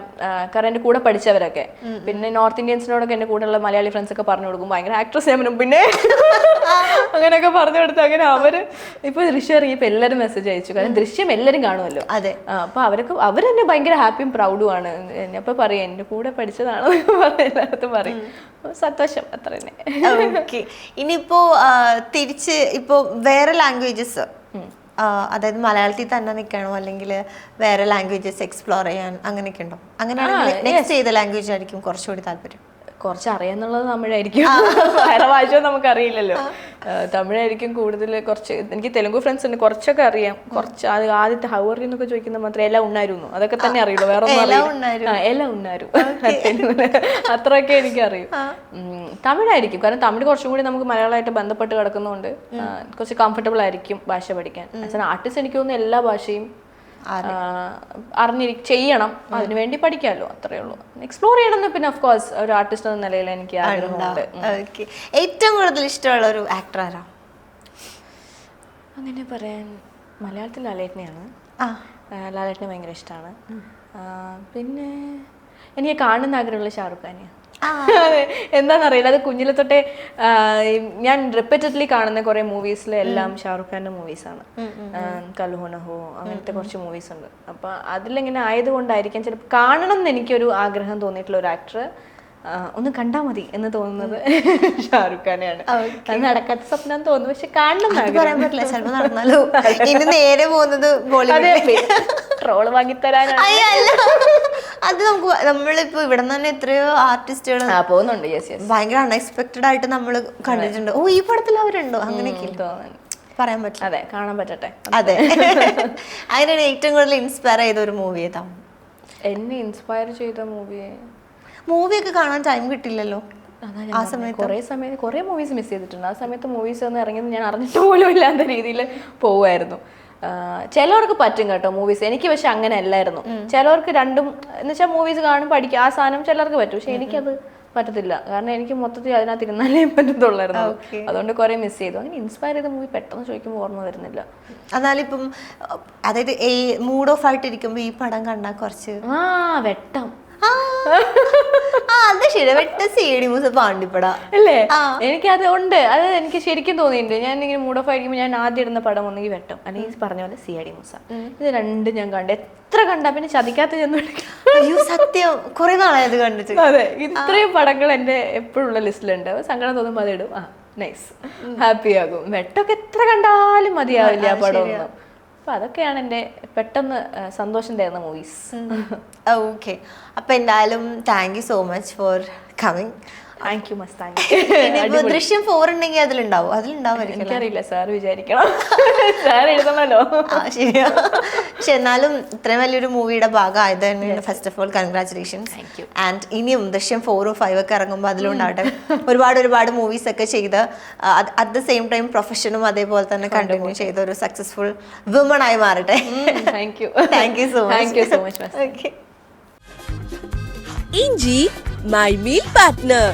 കാരണം എൻ്റെ കൂടെ പഠിച്ചവരൊക്കെ, പിന്നെ നോർത്ത് ഇന്ത്യൻസിനോടൊക്കെ എൻ്റെ കൂടെയുള്ള മലയാളി ഫ്രണ്ട്സ് ഒക്കെ പറഞ്ഞു കൊടുക്കും ഭയങ്കര ആക്ട്രസ് ആയിരുന്നു, പിന്നെ അങ്ങനെയൊക്കെ പറഞ്ഞു കൊടുത്തു. അങ്ങനെ അവര് ഇപ്പൊ ദൃശ്യം ഇറങ്ങിയപ്പോ എല്ലാവരും മെസ്സേജ് അയച്ചു, കാരണം ദൃശ്യം എല്ലാവരും കാണുമല്ലോ. അതെ. അപ്പൊ അവരെന്നെ ഭയങ്കര ഹാപ്പിയും പ്രൗഡും ആണ്. അപ്പൊ പറയും എൻ്റെ കൂടെ പഠിച്ചതാണോ എല്ലായിടത്തും പറയും. സന്തോഷം, അത്ര തന്നെ. ഇനിയിപ്പോ തിരിച്ച് ഇപ്പോ വേറെ ലാംഗ്വേജസ്, അതായത് മലയാളത്തിൽ തന്നെ നിൽക്കണോ അല്ലെങ്കിൽ വേറെ ലാംഗ്വേജസ് എക്സ്പ്ലോർ ചെയ്യാൻ അങ്ങനെയൊക്കെ ഉണ്ടോ? അങ്ങനെയാണെങ്കിൽ നെക്സ്റ്റ് ചെയ്ത ലാംഗ്വേജ് ആയിരിക്കും കുറച്ചുകൂടി താല്പര്യം? കുറച്ച് അറിയാന്നുള്ളത് തമിഴായിരിക്കും. വേറെ ഭാഷ നമുക്കറിയില്ലല്ലോ. തമിഴായിരിക്കും കൂടുതൽ. കുറച്ച് എനിക്ക് തെലുങ്ക് ഫ്രണ്ട്സ് ഉണ്ട്, കുറച്ചൊക്കെ അറിയാം. കുറച്ച് അത് ആദ്യത്തെ ഹൗറി എന്നൊക്കെ ചോദിക്കുന്ന മാത്രമേ എല്ലാം ഉണ്ടായിരുന്നു, അതൊക്കെ തന്നെ അറിയുള്ളൂ. വേറെ ഒന്നും അറിയില്ല. എല്ലാം ഉണ്ടായിരുന്നു, അത്രയൊക്കെ എനിക്കറിയും. തമിഴായിരിക്കും, കാരണം തമിഴ് കുറച്ചും കൂടി നമുക്ക് മലയാളമായിട്ട് ബന്ധപ്പെട്ട് കിടക്കുന്നതുകൊണ്ട് കുറച്ച് കംഫർട്ടബിൾ ആയിരിക്കും ഭാഷ പഠിക്കാൻ. ആർട്ടിസ്റ്റ് എനിക്ക് തോന്നുന്നു എല്ലാ ഭാഷയും ചെയ്യണം, അതിനു വേണ്ടി പഠിക്കാമല്ലോ, അത്രേ ഉള്ളൂ. എക്സ്പ്ലോർ ചെയ്യണം. പിന്നെ ഓഫ് കോഴ്സ് ഒരു ആർട്ടിസ്റ്റ് എന്ന നിലയിൽ എനിക്ക് ആഗ്രഹമുണ്ട്. ഏറ്റവും കൂടുതൽ ഇഷ്ടമുള്ള ഒരു ആക്ടർ ആരാ? അങ്ങനെ പറയാൻ മലയാളത്തിൽ ലാലേട്ടനെയാണ്. ലാലേട്ടനെ ഭയങ്കര ഇഷ്ടമാണ്. പിന്നെ എനിക്ക് കാണുന്ന ആഗ്രഹമുള്ള ഷാറുഖ് ഖാനെയാണ്. എന്താണെന്നറിയില്ല, അത് കുഞ്ഞിലെ തൊട്ടേ ഞാൻ റിപ്പീറ്റഡ്ലി കാണുന്ന കുറെ മൂവീസിൽ എല്ലാം ഷാറുഖ് ഖാന്റെ മൂവീസാണ്. കൽ ഹോ ന ഹോ അങ്ങനത്തെ കുറച്ച് മൂവീസ് ഉണ്ട്. അപ്പൊ അതിലിങ്ങനെ ആയതുകൊണ്ടായിരിക്കാം ചിലപ്പോൾ കാണണം എന്ന് എനിക്കൊരു ആഗ്രഹം തോന്നിയിട്ടുള്ള ഒരു ആക്ടർ, ഒന്ന് കണ്ടാ മതി എന്ന് തോന്നുന്നത് ഷാറുഖ് ഖാനെയാണ്. അത് നടക്കാത്ത സ്വപ്നം തോന്നുന്നു, പക്ഷെ കാണണം പറയാൻ പറ്റില്ല, ചിലപ്പോൾ നടന്നാലോ. ഇനി നേരെ പോകുന്നത് ട്രോള് വാങ്ങിത്തരാനാണ്. അത് നമുക്ക് നമ്മളിപ്പോ ഇവിടെ തന്നെ എത്രയോ ആർട്ടിസ്റ്റുകൾ പോകുന്നുണ്ട്, ഭയങ്കര അൺഎക്സ്പെക്ടഡ് ആയിട്ട് നമ്മൾ കണ്ടിട്ടുണ്ട്. ഓ, ഈ പടത്തിൽ അവരുണ്ടോ, അങ്ങനെയൊക്കെ തോന്നുന്നു. പറയാൻ പറ്റില്ല. അതെ, കാണാൻ പറ്റട്ടെ. അതെ. അതിനാണ് ഏറ്റവും കൂടുതൽ ഇൻസ്പയർ ചെയ്ത ഒരു മൂവി ഏതാ? എന്നെ ഇൻസ്പയർ ചെയ്ത മൂവിയൊക്കെ കാണാൻ ടൈം കിട്ടില്ലല്ലോ ആ സമയത്ത്. കുറെ മൂവീസ് മിസ് ചെയ്തിട്ടുണ്ട്. ആ സമയത്ത് മൂവീസ് ഒന്നും ഇറങ്ങിയത് ഞാൻ അറിഞ്ഞിട്ട് പോലും ഇല്ലാത്ത രീതിയിൽ പോവായിരുന്നു. ചിലവർക്ക് പറ്റും കേട്ടോ മൂവീസ്, എനിക്ക് പക്ഷെ അങ്ങനെ അല്ലായിരുന്നു. ചിലവർക്ക് രണ്ടും എന്ന് വെച്ചാൽ മൂവീസ് കാണും പഠിക്കും, ആ സാധനം ചിലർക്ക് പറ്റും, പക്ഷെ എനിക്കത് പറ്റത്തില്ല. കാരണം എനിക്ക് മൊത്തത്തിൽ അതിനകത്ത് ഇരുന്നാലേ പറ്റത്തുള്ളായിരുന്നു. അതുകൊണ്ട് കുറെ മിസ് ചെയ്തു. അങ്ങനെ ഇൻസ്പയർ ചെയ്ത മൂവി പെട്ടെന്ന് ചോദിക്കുമ്പോൾ ഓർമ്മ വരുന്നില്ല. എന്നാലിപ്പം അതായത് ഈ മൂഡ് ഓഫ് ആയിട്ടിരിക്കുമ്പോ ഈ പടം കണ്ടാൽ കുറച്ച് വെട്ടം അത് ശരി, വെട്ട സി.ഡി. മൂസ പാണ്ടിപ്പട അല്ലേ? എനിക്കത് ഉണ്ട്, അത് എനിക്ക് ശരിക്കും തോന്നിയിട്ടുണ്ട്. ഞാൻ ഇങ്ങനെ മൂഡ് ഓഫ് ആയിരിക്കുമ്പോൾ ഞാൻ ആദ്യം ഇടുന്ന പടം ഒന്നെങ്കിൽ വെട്ടം, അല്ലെങ്കിൽ പറഞ്ഞ പോലെ സി.ഡി. മൂസ. ഇത് രണ്ടും ഞാൻ കണ്ടു. എത്ര കണ്ടാ പിന്നെ ചതിക്കാത്ത ചെന്ന്. അയ്യോ സത്യം, കുറെ നാളായത് കണ്ടിട്ട്. അതെ, ഇത്രയും പടങ്ങൾ എന്റെ എപ്പോഴുള്ള ലിസ്റ്റിലുണ്ട്. സങ്കടം തോന്നുമ്പോൾ അതിടും, നൈസ്, ഹാപ്പി ആകും. വെട്ടമൊക്കെ എത്ര കണ്ടാലും മതിയാവില്ല ആ പടം ഒന്നും. അപ്പൊ അതൊക്കെയാണ് എന്റെ പെട്ടെന്ന് സന്തോഷം തരുന്ന മൂവീസ്. ഓക്കെ, അപ്പൊ എന്തായാലും thank you so much for coming. Thank you Mastani. ദൃശ്യം 4 ഉണ്ടെങ്കിൽ അതിലുണ്ടാവുമായിരിക്കും. എനിക്കറിയില്ല, സാർ വിചാരിക്കണം, സാർ എഴുതണല്ലോ. ശരിയാ, പക്ഷെ എന്നാലും ഇത്രയും വലിയൊരു മൂവിയുടെ ഭാഗമായത് തന്നെയാണ്. First of all congratulations. And ഇനിയും ദൃശ്യം 4ഉം 5 ഒക്കെ ഇറങ്ങുമ്പോൾ അതിലുണ്ടാവട്ടെ. ഒരുപാട് മൂവീസ് ഒക്കെ ചെയ്ത് അറ്റ് ദ സെയിം ടൈം പ്രൊഫഷനും അതേപോലെ തന്നെ കണ്ടിന്യൂ ചെയ്ത ഒരു സക്സസ്ഫുൾ വുമൺ ആയി മാറട്ടെ. Thank you so much. ഇഞ്ചി മൈ മീൽ പാർട്ട്ണർ.